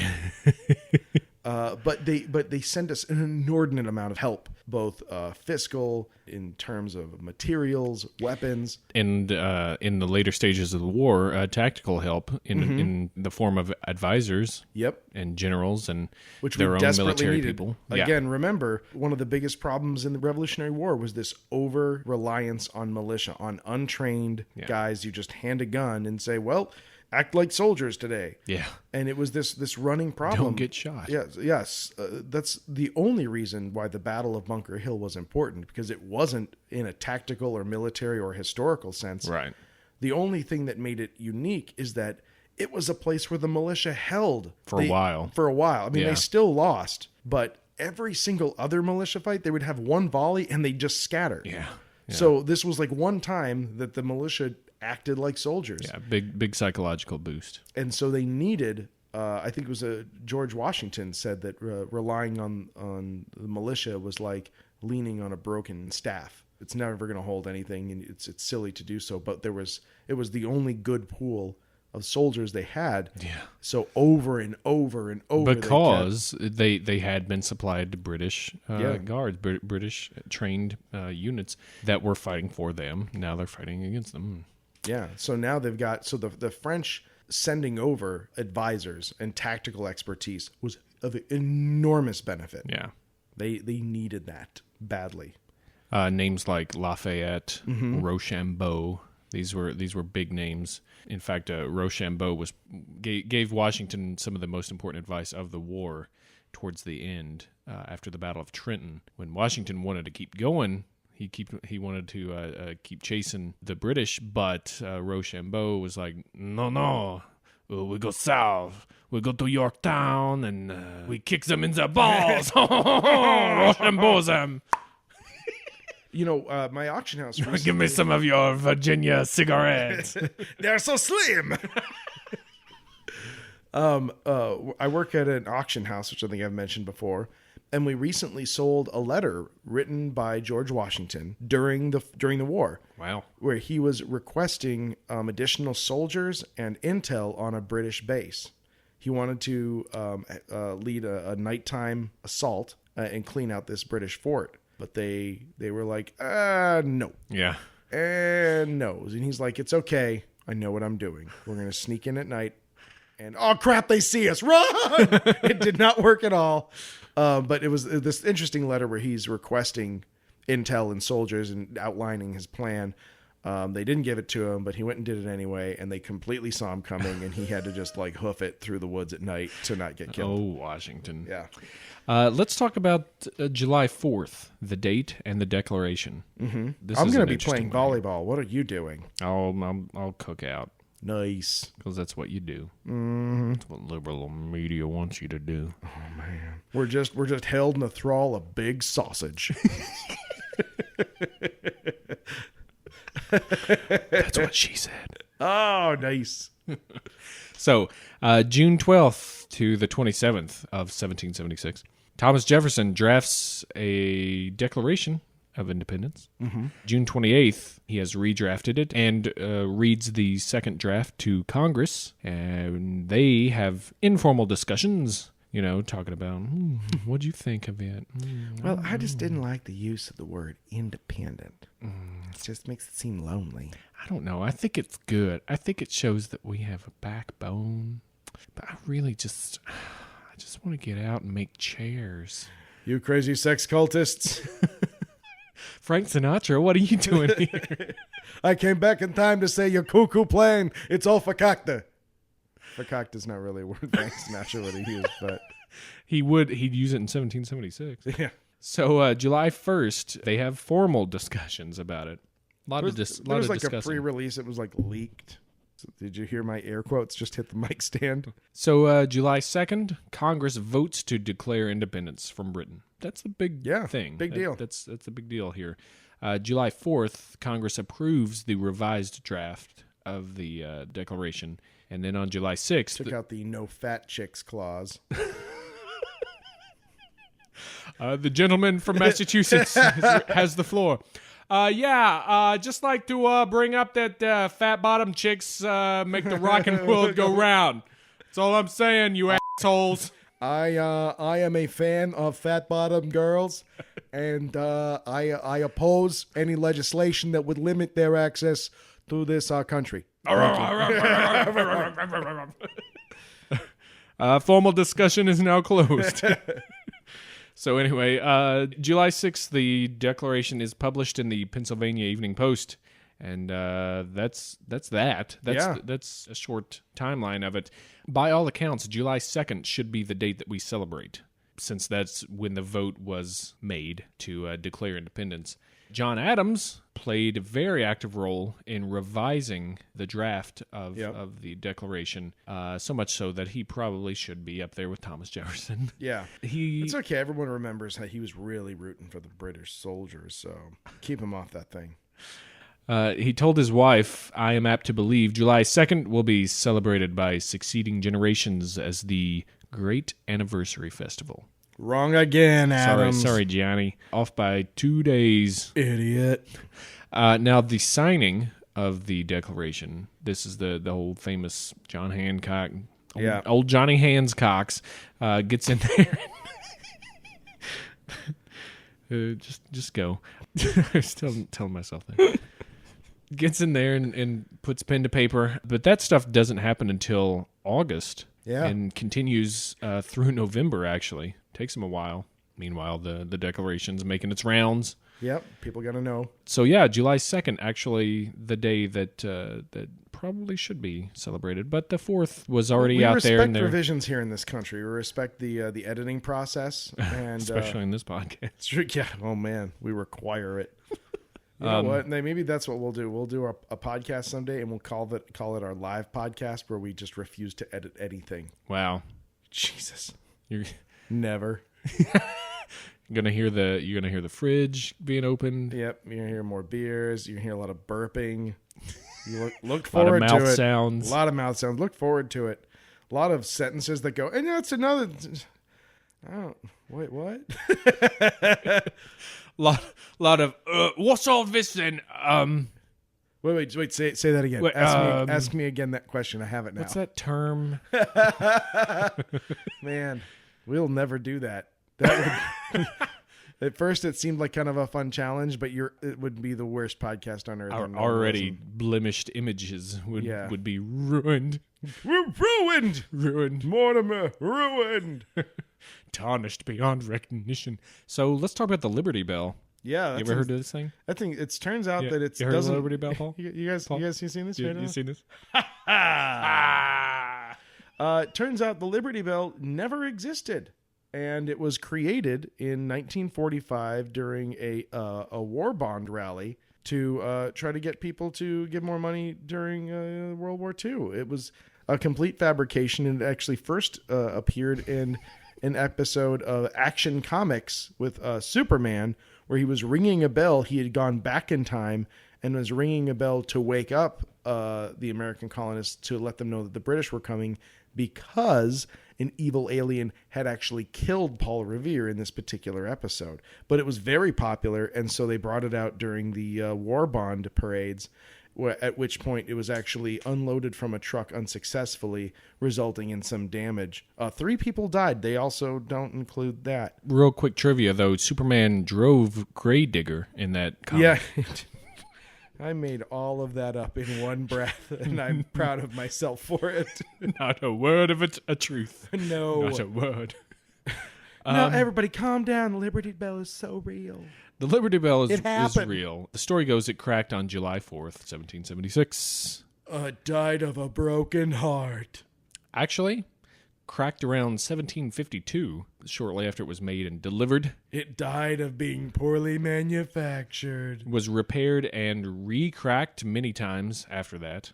But they send us an inordinate amount of help, both fiscal, in terms of materials, weapons, And in the later stages of the war, tactical help in the form of advisors. Yep. And generals and which their we own desperately military needed. people. Again, remember, one of the biggest problems in the Revolutionary War was this over-reliance on militia, on untrained guys. You just hand a gun and say, well, act like soldiers today. Yeah. And it was this running problem. Don't get shot. Yes. That's the only reason why the Battle of Bunker Hill was important, because it wasn't in a tactical or military or historical sense. Right. The only thing that made it unique is that it was a place where the militia held. For a while. I mean, they still lost, but every single other militia fight, they would have one volley and they'd just scatter. Yeah. So this was like one time that the militia acted like soldiers. Yeah, big psychological boost. And so they needed, I think it was George Washington said that relying on the militia was like leaning on a broken staff. It's never going to hold anything, and it's silly to do so. But it was the only good pool of soldiers they had. Yeah. So over and over and over. Because they had been supplied to British guards, British trained units that were fighting for them. Now they're fighting against them. Yeah. So now they've got, so the French sending over advisors and tactical expertise was of enormous benefit. Yeah. They needed that badly. Names like Lafayette, Rochambeau, these were big names. In fact, Rochambeau gave Washington some of the most important advice of the war towards the end, after the Battle of Trenton, when Washington wanted to keep going. He wanted to keep chasing the British, but Rochambeau was like, no, we go south. We go to Yorktown and we kick them in the balls. Rochambeau them. You know, my auction house recently, Give me some of your Virginia cigarettes. they're so slim. I work at an auction house, which I think I've mentioned before, and we recently sold a letter written by George Washington during the war. Wow. Where he was requesting additional soldiers and intel on a British base. He wanted to lead a nighttime assault and clean out this British fort. But they were like, no. Yeah. No. And he's like, it's okay. I know what I'm doing. We're going to sneak in at night. And, oh, crap, they see us. Run! It did not work at all. But it was this interesting letter where he's requesting intel and soldiers and outlining his plan. They didn't give it to him, but he went and did it anyway. And they completely saw him coming. And he had to just like hoof it through the woods at night to not get killed. Oh, Washington. Yeah. Let's talk about July 4th, the date and the Declaration. Mm-hmm. I'm going to be playing volleyball. What are you doing? I'll cook out. Nice. Because that's what you do. Mm-hmm. That's what liberal media wants you to do. Oh, man. We're just held in the thrall of big sausage. That's what she said. Oh, nice. So, June 12th to the 27th of 1776, Thomas Jefferson drafts a Declaration of Independence. Mm-hmm. June 28th, he has redrafted it and reads the second draft to Congress, and they have informal discussions, talking about, what'd you think of it? Well, I just didn't like the use of the word independent. It just makes it seem lonely. I don't know. I think it's good. I think it shows that we have a backbone. But I just want to get out and make chairs. You crazy sex cultists. Frank Sinatra, what are you doing here? I came back in time to say your cuckoo plane. It's all fakakta. Fakakta's not really a word Frank Sinatra would have used, but he'd use it in 1776. Yeah. So July 1st, they have formal discussions about it. There was like a pre-release. It was like leaked. So did you hear my air quotes just hit the mic stand? So July 2nd, Congress votes to declare independence from Britain. That's the big thing. Big deal. That's a big deal here. July 4th, Congress approves the revised draft of the Declaration. And then on July 6th... Took out the no fat chicks clause. The gentleman from Massachusetts has the floor. Just like to bring up that fat bottom chicks make the rockin' world go round. That's all I'm saying, you assholes. I am a fan of fat bottom girls, and I oppose any legislation that would limit their access to this country. Formal discussion is now closed. So anyway, July 6th, the Declaration is published in the Pennsylvania Evening Post. And that's that. That's a short timeline of it. By all accounts, July 2nd should be the date that we celebrate, since that's when the vote was made to declare independence. John Adams played a very active role in revising the draft of the Declaration, so much so that he probably should be up there with Thomas Jefferson. Yeah. It's okay. Everyone remembers how he was really rooting for the British soldiers, so keep him off that thing. He told his wife, I am apt to believe July 2nd will be celebrated by succeeding generations as the Great Anniversary Festival. Wrong again, Adams. Sorry, Gianni. Off by 2 days. Idiot. Now, the signing of the Declaration, this is the whole famous John Hancock, old Johnny Handscocks, gets in there. Just go. I'm still telling myself that. Gets in there and puts pen to paper. But that stuff doesn't happen until August. Yeah. And continues through November, actually. Takes him a while. Meanwhile, the Declaration's making its rounds. Yep, people got to know. So yeah, July 2nd, actually the day that probably should be celebrated. But the 4th was already out there. We respect revisions here in this country. We respect the editing process. And especially in this podcast. Yeah, oh man, we require it. You know what? Maybe that's what we'll do. We'll do a podcast someday, and we'll call it our live podcast, where we just refuse to edit anything. Wow, Jesus, you're never. You're gonna hear the fridge being opened. Yep, you're gonna hear more beers. You're gonna hear a lot of burping. You look forward to it. A lot of mouth sounds. A lot of mouth sounds. Look forward to it. A lot of sentences that go, and that's another. Oh, wait, what? lot of what's all this then? Wait. Say that again. Wait, ask me again that question. I have it now. What's that term? Man, we'll never do that. At first, it seemed like kind of a fun challenge, but it would be the worst podcast on earth. Our already blemished images would be ruined. We're ruined, Mortimer, ruined. Tarnished beyond recognition. So let's talk about the Liberty Bell. Yeah, you ever heard of this thing? I think it turns out that it doesn't. Heard of the Liberty Bell, Paul? You guys seen this? You seen this? It turns out the Liberty Bell never existed, and it was created in 1945 during a war bond rally to try to get people to give more money during World War II. It was a complete fabrication, and it actually first appeared in an episode of Action Comics with Superman, where he was ringing a bell. He had gone back in time and was ringing a bell to wake up the American colonists to let them know that the British were coming, because an evil alien had actually killed Paul Revere in this particular episode. But it was very popular, and so they brought it out during the war bond parades, at which point it was actually unloaded from a truck unsuccessfully, resulting in some damage. 3 people died. They also don't include that. Real quick trivia, though. Superman drove Gravedigger in that comic. Yeah. I made all of that up in one breath, and I'm proud of myself for it. Not a word of it a truth. No. Not a word. No, everybody calm down. The Liberty Bell is so real. The Liberty Bell is real. The story goes it cracked on July 4th, 1776. Died of a broken heart. Actually, cracked around 1752, shortly after it was made and delivered. It died of being poorly manufactured. Was repaired and re-cracked many times after that.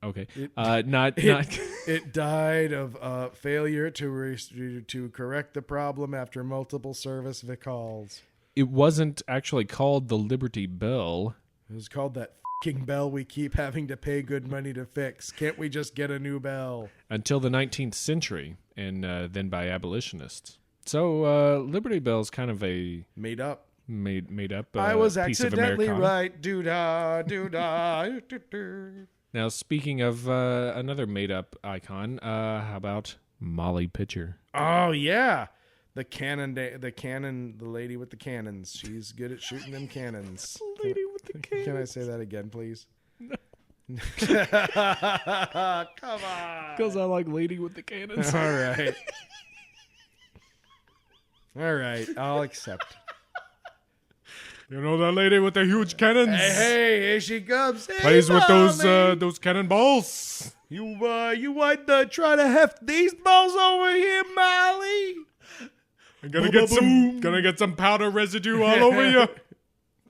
Okay. It died of failure to correct the problem after multiple service calls. It wasn't actually called the Liberty Bell. It was called that f***ing bell we keep having to pay good money to fix. Can't we just get a new bell? Until the 19th century, and then by abolitionists. So Liberty Bell's kind of a made up. I was piece accidentally of right. Doo-da, doo-da. Now, speaking of another made-up icon, how about Molly Pitcher. Oh, yeah. The lady with the cannons. She's good at shooting them cannons. The lady with the cannons. Can I say that again, please? No. Come on. Because I like Lady with the Cannons. All right. All right. I'll accept. You know that lady with the huge cannons? Hey, here she comes. Hey, Plays with Molly. those cannonballs. You want to try to heft these balls over here, Molly? I'm gonna get some powder residue all over you.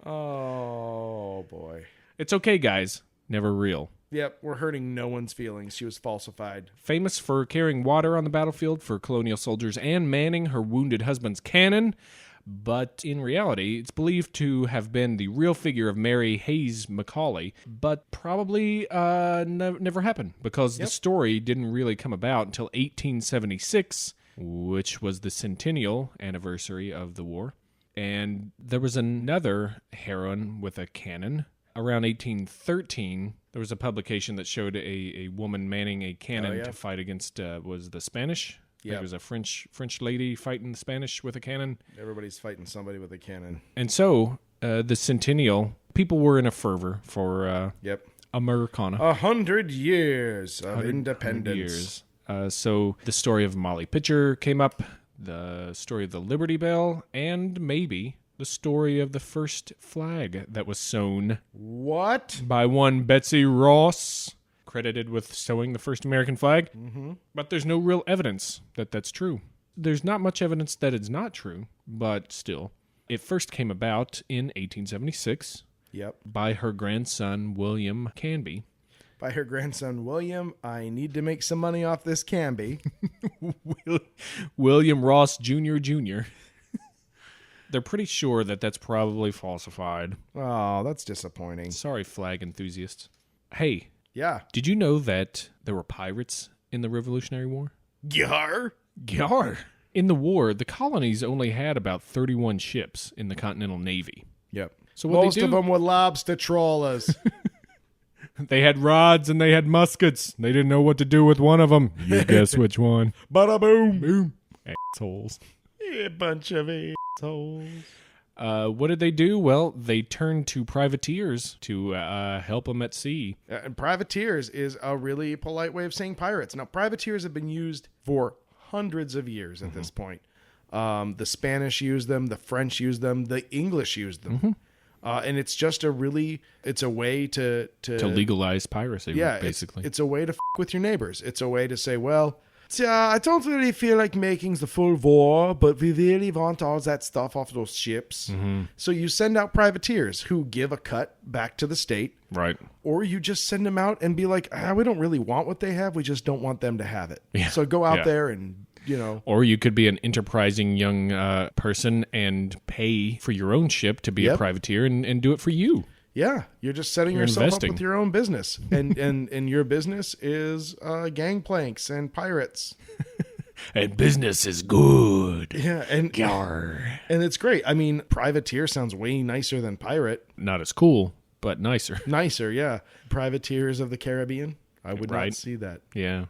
Oh, boy. It's okay, guys. Never real. Yep, we're hurting no one's feelings. She was falsified. Famous for carrying water on the battlefield for colonial soldiers and manning her wounded husband's cannon. But in reality, it's believed to have been the real figure of Mary Hayes Macaulay, but probably never happened because the story didn't really come about until 1876, which was the centennial anniversary of the war. And there was another heroine with a cannon. Around 1813, there was a publication that showed a woman manning a cannon to fight against was the Spanish. Yeah, it was a French lady fighting the Spanish with a cannon. Everybody's fighting somebody with a cannon. And so the centennial, people were in a fervor for Americana. 100 years of independence. 100 years. So the story of Molly Pitcher came up, the story of the Liberty Bell, and maybe the story of the first flag that was sewn. What? By one Betsy Ross, credited with sewing the first American flag. Mm-hmm. But there's no real evidence that that's true. There's not much evidence that it's not true, but still. It first came about in 1876 by her grandson, William Canby. By her grandson, William, I need to make some money off this Canby. William Ross Jr. They're pretty sure that that's probably falsified. Oh, that's disappointing. Sorry, flag enthusiasts. Hey. Yeah. Did you know that there were pirates in the Revolutionary War? Yar. In the war, the colonies only had about 31 ships in the Continental Navy. Yep. So most of them were lobster trawlers. They had rods and they had muskets. They didn't know what to do with one of them. You guess which one. Bada boom. Boom. Assholes. A bunch of assholes. What did they do? Well, they turned to privateers to help them at sea. And privateers is a really polite way of saying pirates. Now, privateers have been used for hundreds of years at this point. The Spanish used them, the French used them, the English used them. And it's just it's a way to legalize piracy, basically. It's a way to with your neighbors. It's a way to say, well, I don't really feel like making the full war, but we really want all that stuff off those ships. Mm-hmm. So you send out privateers who give a cut back to the state. Right. Or you just send them out and be like, we don't really want what they have. We just don't want them to have it. Yeah. So go out there and, Or you could be an enterprising young person and pay for your own ship to be a privateer and do it for you. Yeah, you're just setting yourself up with your own business, and your business is gangplanks and pirates. And business is good. Yeah, and it's great. I mean, privateer sounds way nicer than pirate. Not as cool, but nicer. Nicer, yeah. Privateers of the Caribbean. I would not see that. Yeah,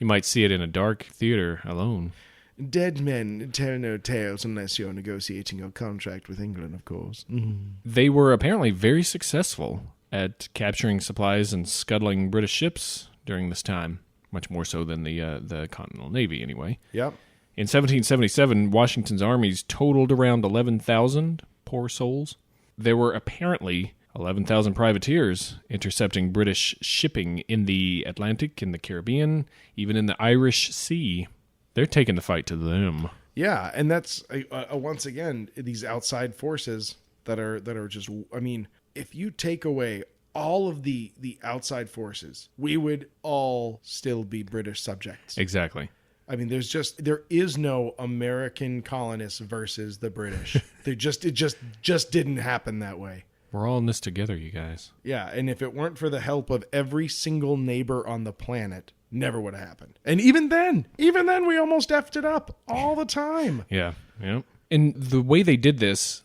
you might see it in a dark theater alone. Dead men tell no tales unless you're negotiating a contract with England, of course. Mm-hmm. They were apparently very successful at capturing supplies and scuttling British ships during this time, much more so than the Continental Navy, anyway. Yep. In 1777, Washington's armies totaled around 11,000 poor souls. There were apparently 11,000 privateers intercepting British shipping in the Atlantic, in the Caribbean, even in the Irish Sea. They're taking the fight to them. Yeah, and that's once again these outside forces that are just. I mean, if you take away all of the outside forces, we would all still be British subjects. Exactly. I mean, there is no American colonists versus the British. It just didn't happen that way. We're all in this together, you guys. Yeah, and if it weren't for the help of every single neighbor on the planet, never would have happened. And even then, we almost effed it up all the time. Yeah. And the way they did this,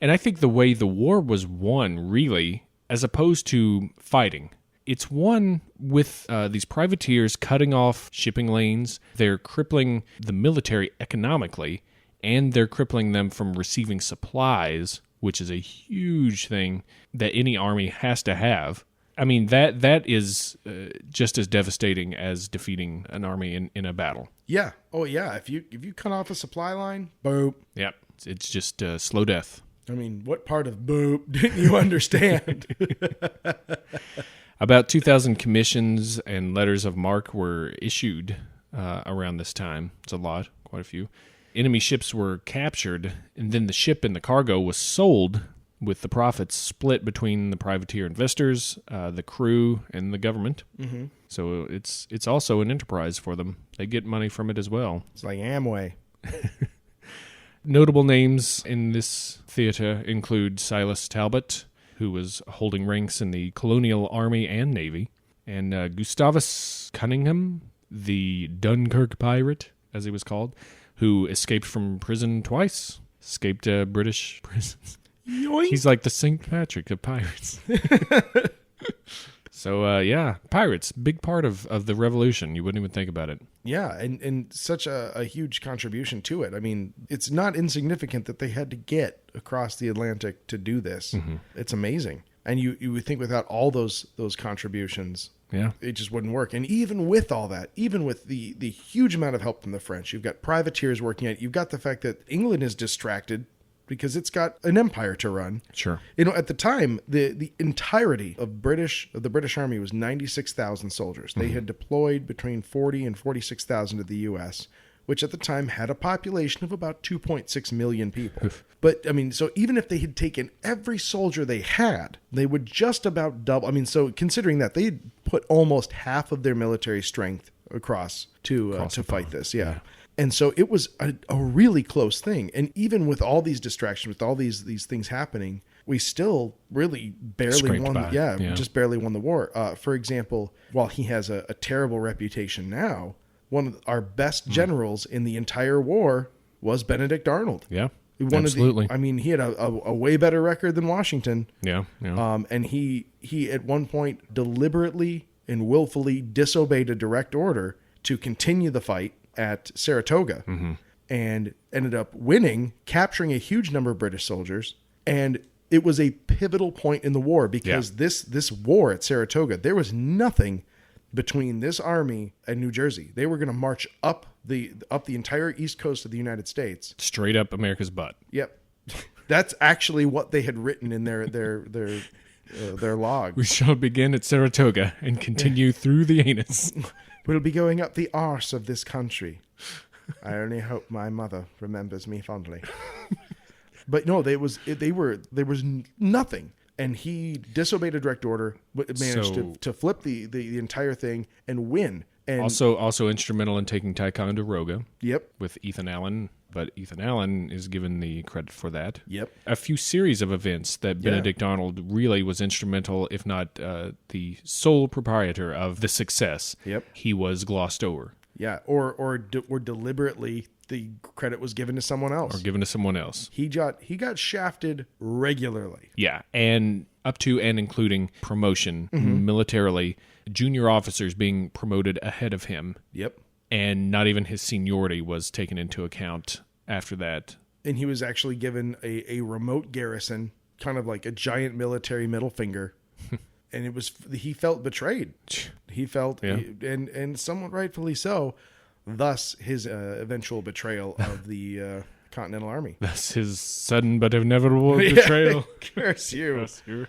and I think the way the war was won, really, as opposed to fighting, It's one with these privateers cutting off shipping lanes. They're crippling the military economically, and they're crippling them from receiving supplies, which is a huge thing that any army has to have. I mean, that is just as devastating as defeating an army in a battle. Yeah. Oh, yeah. If you cut off a supply line, boop. Yep. It's just slow death. I mean, what part of boop didn't you understand? About 2,000 commissions and letters of marque were issued around this time. It's a lot, quite a few. Enemy ships were captured, and then the ship and the cargo was sold, with the profits split between the privateer investors, the crew, and the government. Mm-hmm. So it's also an enterprise for them. They get money from it as well. It's like Amway. Notable names in this theater include Silas Talbot, who was holding ranks in the colonial army and navy, and Gustavus Cunningham, the Dunkirk pirate, as he was called, who escaped from prison twice, escaped British prisons. Yoink. He's like the St. Patrick of pirates. So, yeah, pirates, big part of the revolution. You wouldn't even think about it. Yeah, and such a huge contribution to it. I mean, it's not insignificant that they had to get across the Atlantic to do this. Mm-hmm. It's amazing. And you would think without all those contributions, yeah, it just wouldn't work. And even with all that, even with the huge amount of help from the French, you've got privateers working at it. You've got the fact that England is distracted because it's got an empire to run. Sure. You know, at the time, the entirety of the British Army was 96,000 soldiers. They had deployed between 40 and 46,000 to the U.S., which at the time had a population of about 2.6 million people. But, I mean, so even if they had taken every soldier they had, they would just about double. I mean, so considering that, they'd put almost half of their military strength across to fight this. Yeah. And so it was a really close thing. And even with all these distractions, with all these things happening, we still really barely won. Yeah, just barely won the war. For example, while he has a terrible reputation now, one of our best generals in the entire war was Benedict Arnold. Yeah, absolutely. I mean, he had a way better record than Washington. Yeah. And he at one point deliberately and willfully disobeyed a direct order to continue the fight at Saratoga, and ended up winning, capturing a huge number of British soldiers. And it was a pivotal point in the war because this war at Saratoga, there was nothing between this army and New Jersey. They were going to march up the entire east coast of the United States, straight up America's butt. Yep, that's actually what they had written in their log. We shall begin at Saratoga and continue through the anus. We'll be going up the arse of this country. I only hope my mother remembers me fondly. But no, there was nothing. And he disobeyed a direct order, but managed to flip the entire thing and win. And also instrumental in taking Ticonderoga. Yep. With Ethan Allen. But Ethan Allen is given the credit for that. Yep. A few series of events that Benedict Arnold really was instrumental, if not the sole proprietor of the success. Yep. He was glossed over. Yeah, or deliberately the credit was given to someone else. Or given to someone else. He got shafted regularly. Yeah, and up to and including promotion militarily, junior officers being promoted ahead of him. Yep. And not even his seniority was taken into account after that. And he was actually given a remote garrison, kind of like a giant military middle finger. And he felt betrayed. He felt, and somewhat rightfully so, thus his eventual betrayal of the Continental Army. Thus his sudden but inevitable betrayal. Curse you. Curse you.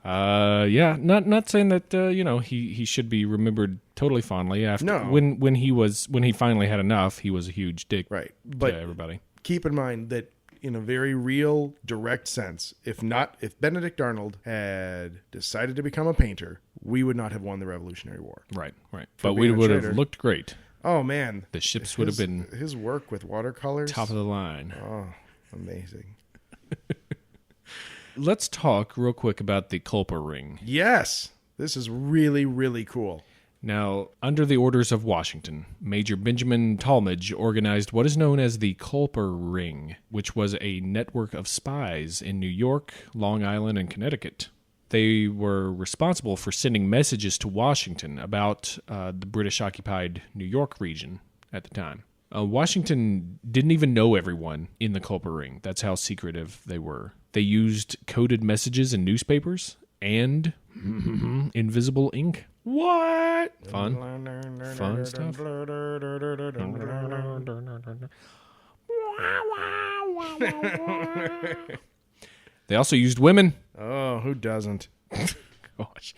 Not saying that he should be remembered totally fondly after when he finally had enough. He was a huge dick, right? But to everybody. Keep in mind that in a very real, direct sense, if Benedict Arnold had decided to become a painter, we would not have won the Revolutionary War. Right. But we would have looked great. Oh man, the ships would have been his work with watercolors, top of the line. Oh, amazing. Let's talk real quick about the Culper Ring. Yes, this is really, really cool. Now, under the orders of Washington, Major Benjamin Tallmadge organized what is known as the Culper Ring, which was a network of spies in New York, Long Island, and Connecticut. They were responsible for sending messages to Washington about the British-occupied New York region at the time. Washington didn't even know everyone in the Culper Ring. That's how secretive they were. They used coded messages in newspapers and invisible ink. What? Fun stuff. They also used women. Oh, who doesn't? Gosh.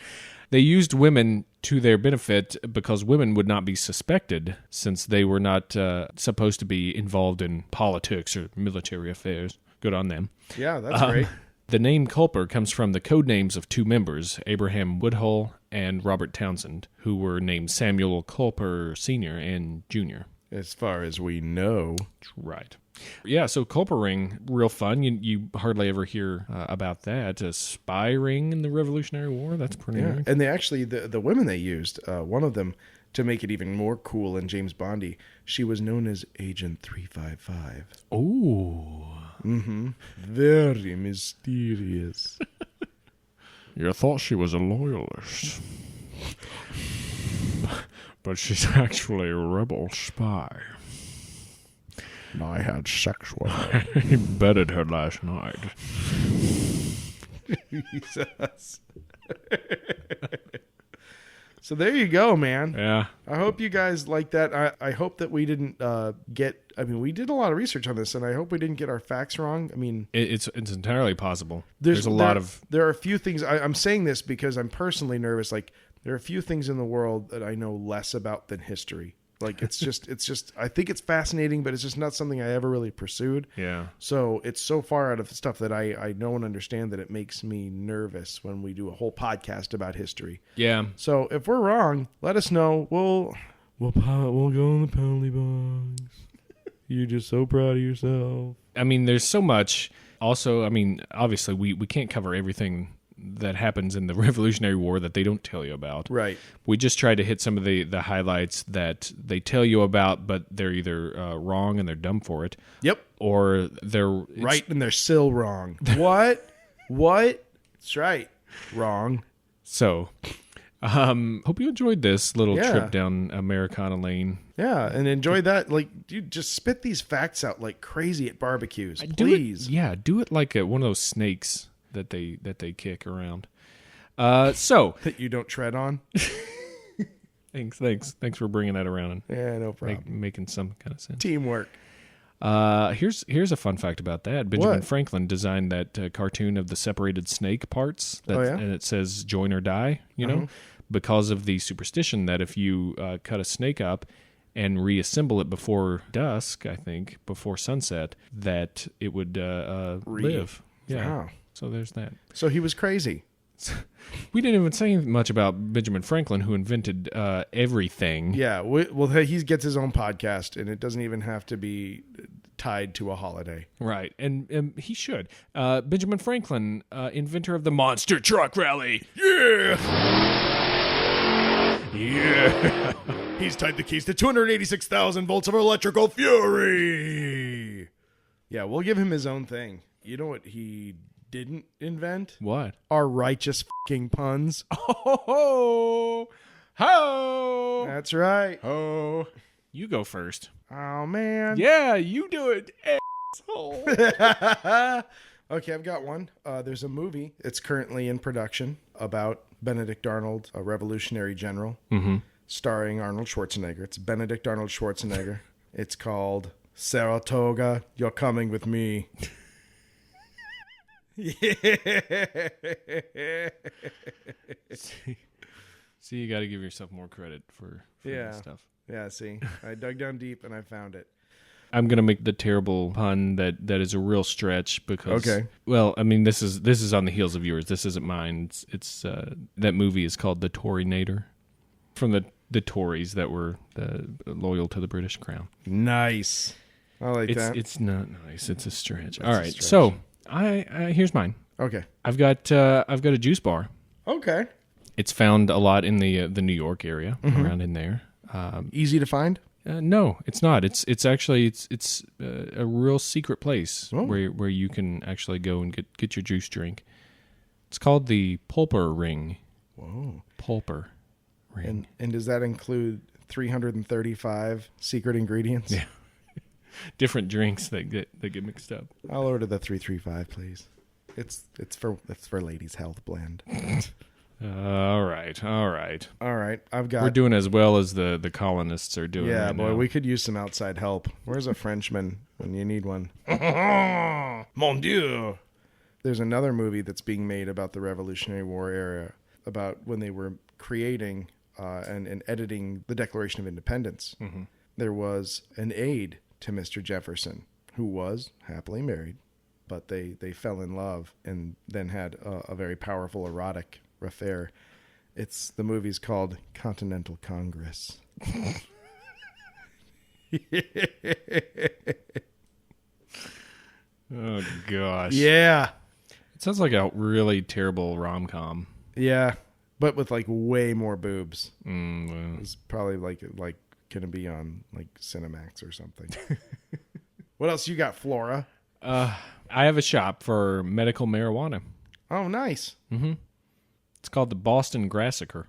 They used women to their benefit because women would not be suspected since they were not supposed to be involved in politics or military affairs. Good on them. Yeah, that's great. The name Culper comes from the code names of two members, Abraham Woodhull and Robert Townsend, who were named Samuel Culper Sr. and Jr. As far as we know. Right. Yeah, so Culper Ring, real fun. You hardly ever hear about that. A spy ring in the Revolutionary War, that's pretty neat. And they actually, the women they used, one of them, to make it even more cool and James Bondy, she was known as Agent 355. Oh. Mm-hmm. Very mysterious. You thought she was a loyalist. But she's actually a rebel spy. And I had sex with her. He bedded her last night. Jesus. So there you go, man. Yeah. I hope you guys like that. I hope that we didn't we did a lot of research on this, and I hope we didn't get our facts wrong. I mean, it's entirely possible. There are a few things. I'm saying this because I'm personally nervous. Like, there are a few things in the world that I know less about than history. Like, it's just, I think it's fascinating, but it's just not something I ever really pursued. Yeah. So it's so far out of the stuff that I know and understand that it makes me nervous when we do a whole podcast about history. Yeah. So if we're wrong, let us know. We'll go in the penalty box. You're just so proud of yourself. I mean, there's so much. Also, I mean, obviously, we can't cover everything that happens in the Revolutionary War that they don't tell you about. Right. We just try to hit some of the highlights that they tell you about, but they're either wrong and they're dumb for it. Yep. Or they're right and they're still wrong. What? That's right. Wrong. So, hope you enjoyed this little trip down Americana Lane. Yeah, and enjoy that. Like, dude, just spit these facts out like crazy at barbecues, please. Do it like one of those snakes that they kick around. So that you don't tread on. Thanks for bringing that around. Yeah, no problem. Making some kind of sense. Teamwork. Here's a fun fact about that. Benjamin Franklin designed that cartoon of the separated snake parts. And it says "join or die." You know, because of the superstition that if you cut a snake up and reassemble it before dusk, I think before sunset, that it would live. Yeah. Wow. So there's that. So he was crazy. We didn't even say much about Benjamin Franklin, who invented everything. Yeah. Well, he gets his own podcast, and it doesn't even have to be tied to a holiday. Right. And he should. Benjamin Franklin, inventor of the monster truck rally. Yeah. Yeah. He's tied the keys to 286,000 volts of electrical fury. Yeah, we'll give him his own thing. You know what he didn't invent? What? Our righteous fucking puns. Oh, ho! That's right. Oh, you go first. Oh man. Yeah, you do it, asshole. Okay, I've got one. There's a movie. It's currently in production about Benedict Arnold, a revolutionary general, starring Arnold Schwarzenegger. It's Benedict Arnold Schwarzenegger. It's called Saratoga, You're Coming With Me. Yeah. See, you got to give yourself more credit for this stuff. Yeah, see, I dug down deep and I found it. I'm gonna make the terrible pun that is a real stretch because, well, I mean, this is on the heels of yours. This isn't mine. It's that movie is called The Tory-nator, from the Tories that were loyal to the British crown. Nice, I like that. It's not nice. It's a stretch. All right, so I here's mine. Okay, I've got a juice bar. Okay, it's found a lot in the New York area, around in there. Easy to find. No, it's not. It's actually a real secret place where you can actually go and get your juice drink. It's called the Pulper Ring. Whoa. Pulper Ring. And does that include 335 secret ingredients? Yeah. Different drinks that get mixed up. I'll order the 335, please. It's for ladies' health blend. All right. I've got. We're doing as well as the colonists are doing. Yeah, right boy, now. we could use some outside help. Where's a Frenchman when you need one? Mon Dieu! There's another movie that's being made about the Revolutionary War era, about when they were creating and editing the Declaration of Independence. Mm-hmm. There was an aide to Mr. Jefferson who was happily married, but they fell in love and then had a very powerful erotic affair. The movie's called Continental Congress. Oh gosh. Yeah. It sounds like a really terrible rom-com. Yeah, but with like way more boobs. Well. It's probably like gonna be on like Cinemax or something. What else you got, Flora? I have a shop for medical marijuana. Oh, nice. Mm-hmm. It's called the Boston Massacre.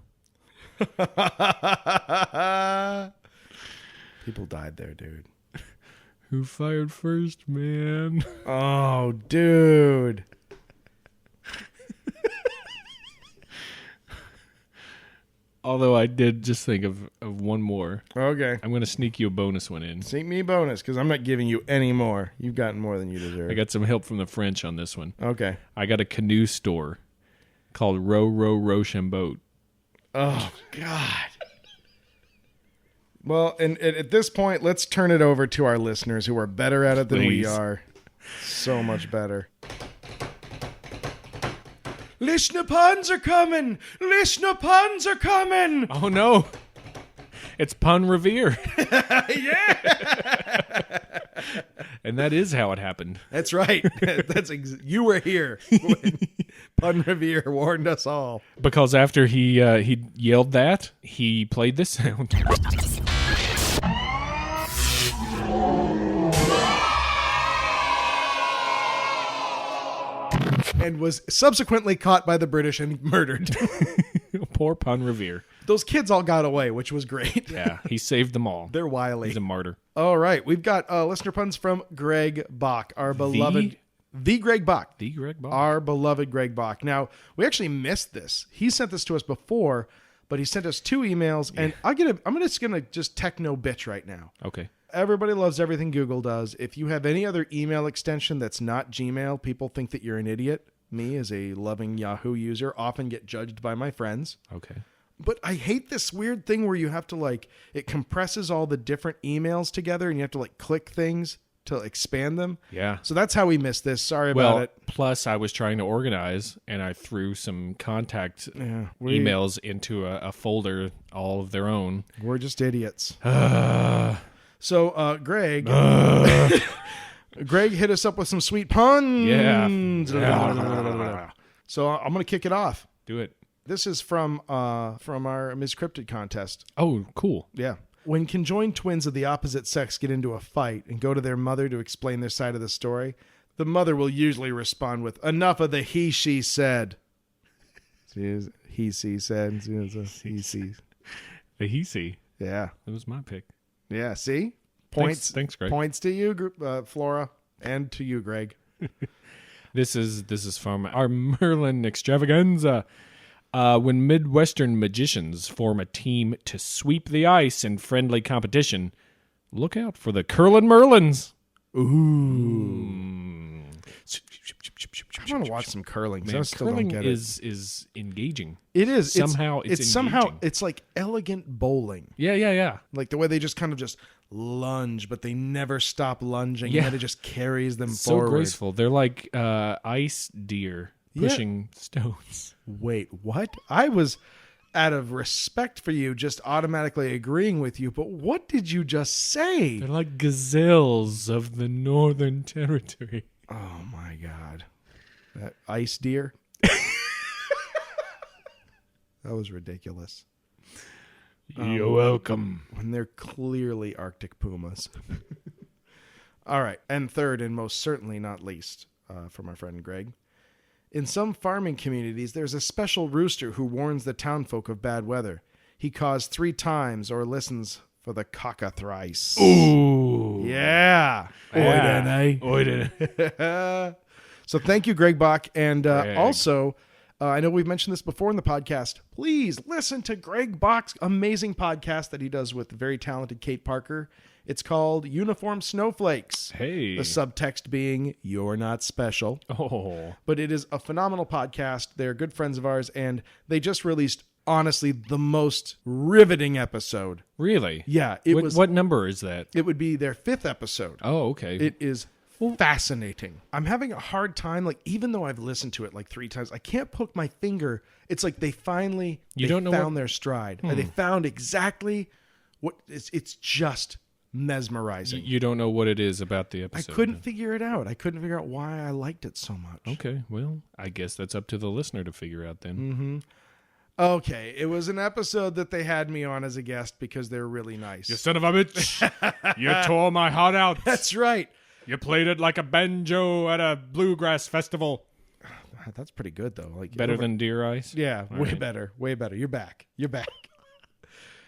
People died there, dude. Who fired first, man? Oh, dude. Although I did just think of one more. Okay. I'm going to sneak you a bonus one in. Sneak me a bonus, because I'm not giving you any more. You've gotten more than you deserve. I got some help from the French on this one. Okay. I got a canoe store called Rochambeau. Oh, God. Well, and at this point, let's turn it over to our listeners who are better at it than we are. So much better. Listener puns are coming! Listener puns are coming! Oh, no. It's Paul Revere. Yeah! And that is how it happened. That's right. You were here when Paul Revere warned us all. Because after he yelled that, he played this sound. And was subsequently caught by the British and murdered. Poor Paul Revere. Those kids all got away, which was great. Yeah, he saved them all. They're wily. He's a martyr. All right, we've got listener puns from Greg Bach, our beloved... The Greg Bach. The Greg Bach. Our beloved Greg Bach. Now, we actually missed this. He sent this to us before, but he sent us 2 emails, and I'm just going to just techno bitch right now. Okay. Everybody loves everything Google does. If you have any other email extension that's not Gmail, people think that you're an idiot. Me, as a loving Yahoo user, often get judged by my friends. Okay. But I hate this weird thing where you have to it compresses all the different emails together and you have to click things to expand them. Yeah. So that's how we missed this. Sorry about it. Plus I was trying to organize and I threw some contact emails into a folder all of their own. We're just idiots. So, Greg... Greg hit us up with some sweet puns. Yeah. So I'm going to kick it off. Do it. This is from our Ms. Cryptid contest. Oh, cool. Yeah. When conjoined twins of the opposite sex get into a fight and go to their mother to explain their side of the story, the mother will usually respond with, "Enough of the he, she said." He, she said. He, she. The he, see. Yeah. That was my pick. Yeah, see? Points. Thanks, Greg. Points to you, Flora, and to you, Greg. This is from our Merlin extravaganza. When Midwestern magicians form a team to sweep the ice in friendly competition, look out for the Curlin' Merlins. Ooh. I want to watch some curling. Man, I still curling don't get it. is engaging. It is. Somehow it's like elegant bowling. Yeah. Like the way they just kind of just lunge, but they never stop lunging. Yeah. And it just carries them So forward. graceful. They're like ice deer pushing stones. Wait, what? I was, out of respect for you, just automatically agreeing with you, but what did you just say? They're like gazelles of the Northern Territory. Oh my God. That ice deer? That was ridiculous. You're welcome. When they're clearly Arctic pumas. All right. And third, and most certainly not least, from our friend Greg. In some farming communities, there's a special rooster who warns the townfolk of bad weather. He caws 3 times or listens for the cockatrice. Ooh. Yeah. Oiden. So thank you, Greg Bach. And also, I know we've mentioned this before in the podcast. Please listen to Greg Bach's amazing podcast that he does with the very talented Kate Parker. It's called Uniform Snowflakes. Hey. The subtext being, you're not special. Oh. But it is a phenomenal podcast. They're good friends of ours, and they just released, honestly, the most riveting episode. Really? Yeah. What number is that? It would be their 5th episode. Oh, okay. It is fascinating. I'm having a hard time, like, even though I've listened to it like 3 times, I can't poke my finger. It's like they finally found their stride. They found exactly what it's just mesmerizing. You don't know what it is about the episode. I couldn't figure it out. I couldn't figure out why I liked it so much. Okay, well, I guess that's up to the listener to figure out then. Mm-hmm. Okay, it was an episode that they had me on as a guest because they're really nice. You son of a bitch! You tore my heart out. That's right. You played it like a banjo at a bluegrass festival. That's pretty good though. Like better than Deer Ice? Yeah, All way right. better. Way better. You're back.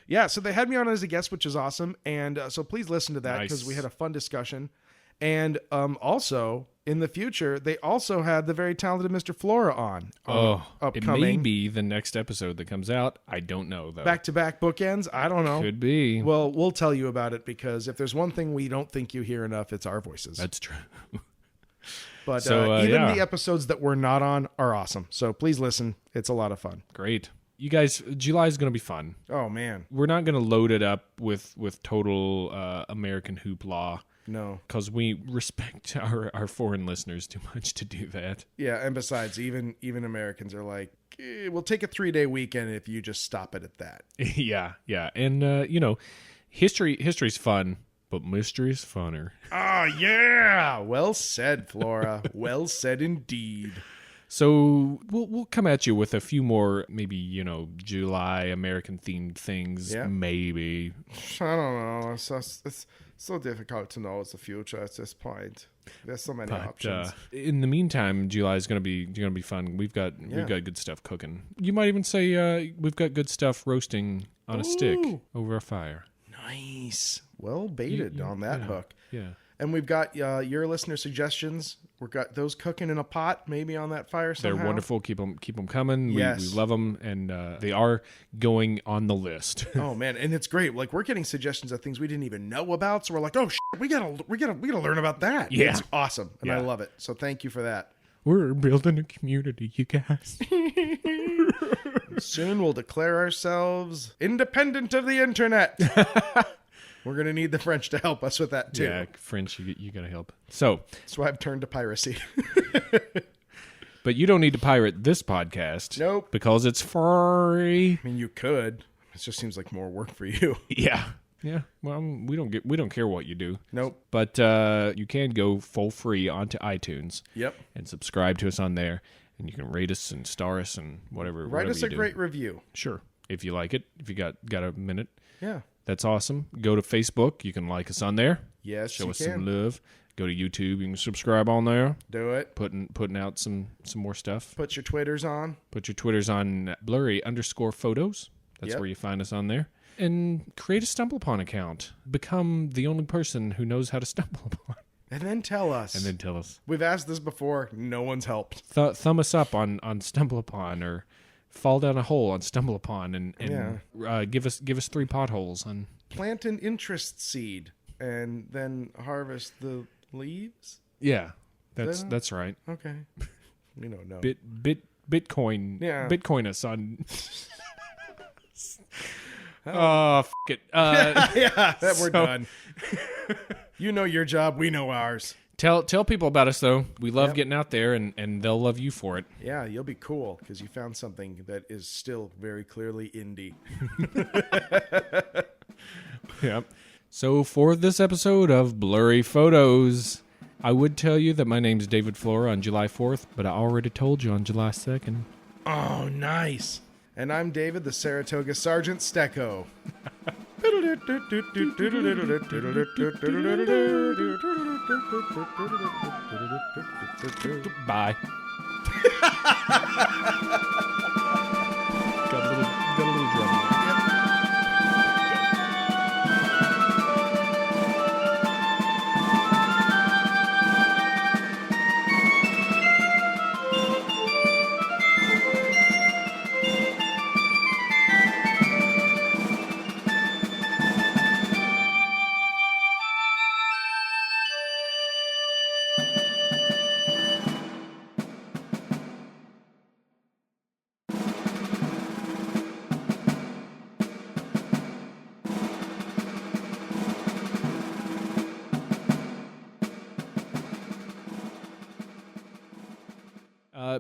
Yeah, so they had me on as a guest, which is awesome. And so please listen to that because we had a fun discussion. And also, in the future, they also had the very talented Mr. Flora on. Upcoming. It may be the next episode that comes out. I don't know, though. Back-to-back bookends? I don't know. Could be. Well, we'll tell you about it because if there's one thing we don't think you hear enough, it's our voices. That's true. But even the episodes that we're not on are awesome. So please listen. It's a lot of fun. Great. You guys, July is going to be fun. Oh, man. We're not going to load it up with total American hoopla. No. Because we respect our foreign listeners too much to do that. Yeah, and besides, even Americans are like, we'll take a 3-day weekend if you just stop it at that. Yeah. And, history's fun, but mystery's funner. Oh, yeah. Well said, Flora. Well said indeed. So we'll come at you with a few more, maybe, July American-themed things, maybe. I don't know. It's so difficult to know the future at this point. There's so many options. In the meantime, July is going to be fun. We've got good stuff cooking. You might even say we've got good stuff roasting on a stick over a fire. Nice. Well baited on that hook. Yeah. And we've got your listener suggestions. We've got those cooking in a pot, maybe on that fire somehow. They're wonderful. Keep them coming. Yes. We love them, and they are going on the list. Oh man, and it's great. Like we're getting suggestions of things we didn't even know about, so we're like, oh, we gotta learn about that. Yeah, it's awesome, and I love it. So thank you for that. We're building a community, you guys. Soon we'll declare ourselves independent of the internet. We're going to need the French to help us with that, too. Yeah, French, you got to help. So that's why I've turned to piracy. But you don't need to pirate this podcast. Nope. Because it's free. I mean, you could. It just seems like more work for you. Yeah. Yeah. Well, we don't care what you do. Nope. But you can go full free onto iTunes. Yep. And subscribe to us on there. And you can rate us and star us and whatever. Write us a great review. Sure. If you like it. If you got a minute. Yeah. That's awesome. Go to Facebook. You can like us on there. Yes, Show us some love. Go to YouTube. You can subscribe on there. Do it. Putting out some more stuff. Put your Twitters on. Put your Twitters on Blurry_Photos. That's where you find us on there. And create a Stumble Upon account. Become the only person who knows how to stumble upon. And then tell us. We've asked this before. No one's helped. Thumb us up on Stumble Upon, or fall down a hole on Stumble Upon, and give us 3 potholes. And plant an interest seed and then harvest the leaves. Yeah, that's right. Okay, we don't know. Bitcoin. Yeah, Bitcoin us on. Oh, f it. We're done. You know your job. We know ours. Tell people about us, though. We love getting out there, and they'll love you for it. Yeah, you'll be cool because you found something that is still very clearly indie. Yep. So for this episode of Blurry Photos, I would tell you that my name's David Flora on July 4th, but I already told you on July 2nd. Oh, nice. And I'm David, the Saratoga Sergeant Stecco. Bye. Got a little drum.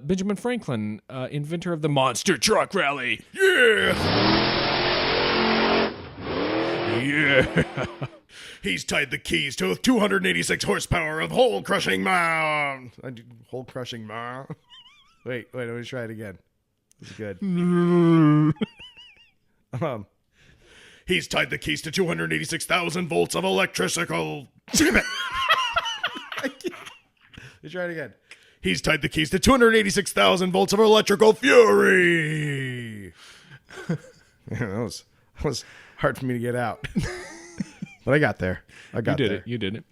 Benjamin Franklin, inventor of the monster truck rally. Yeah. Yeah. He's tied the keys to 286 horsepower of hole-crushing ma. Hole-crushing ma. Wait, let me try it again. This is good. He's tied the keys to 286,000 volts of electrical. Damn it. Let's try it again. He's tied the keys to 286,000 volts of electrical fury. That was hard for me to get out. But I got there. You did it.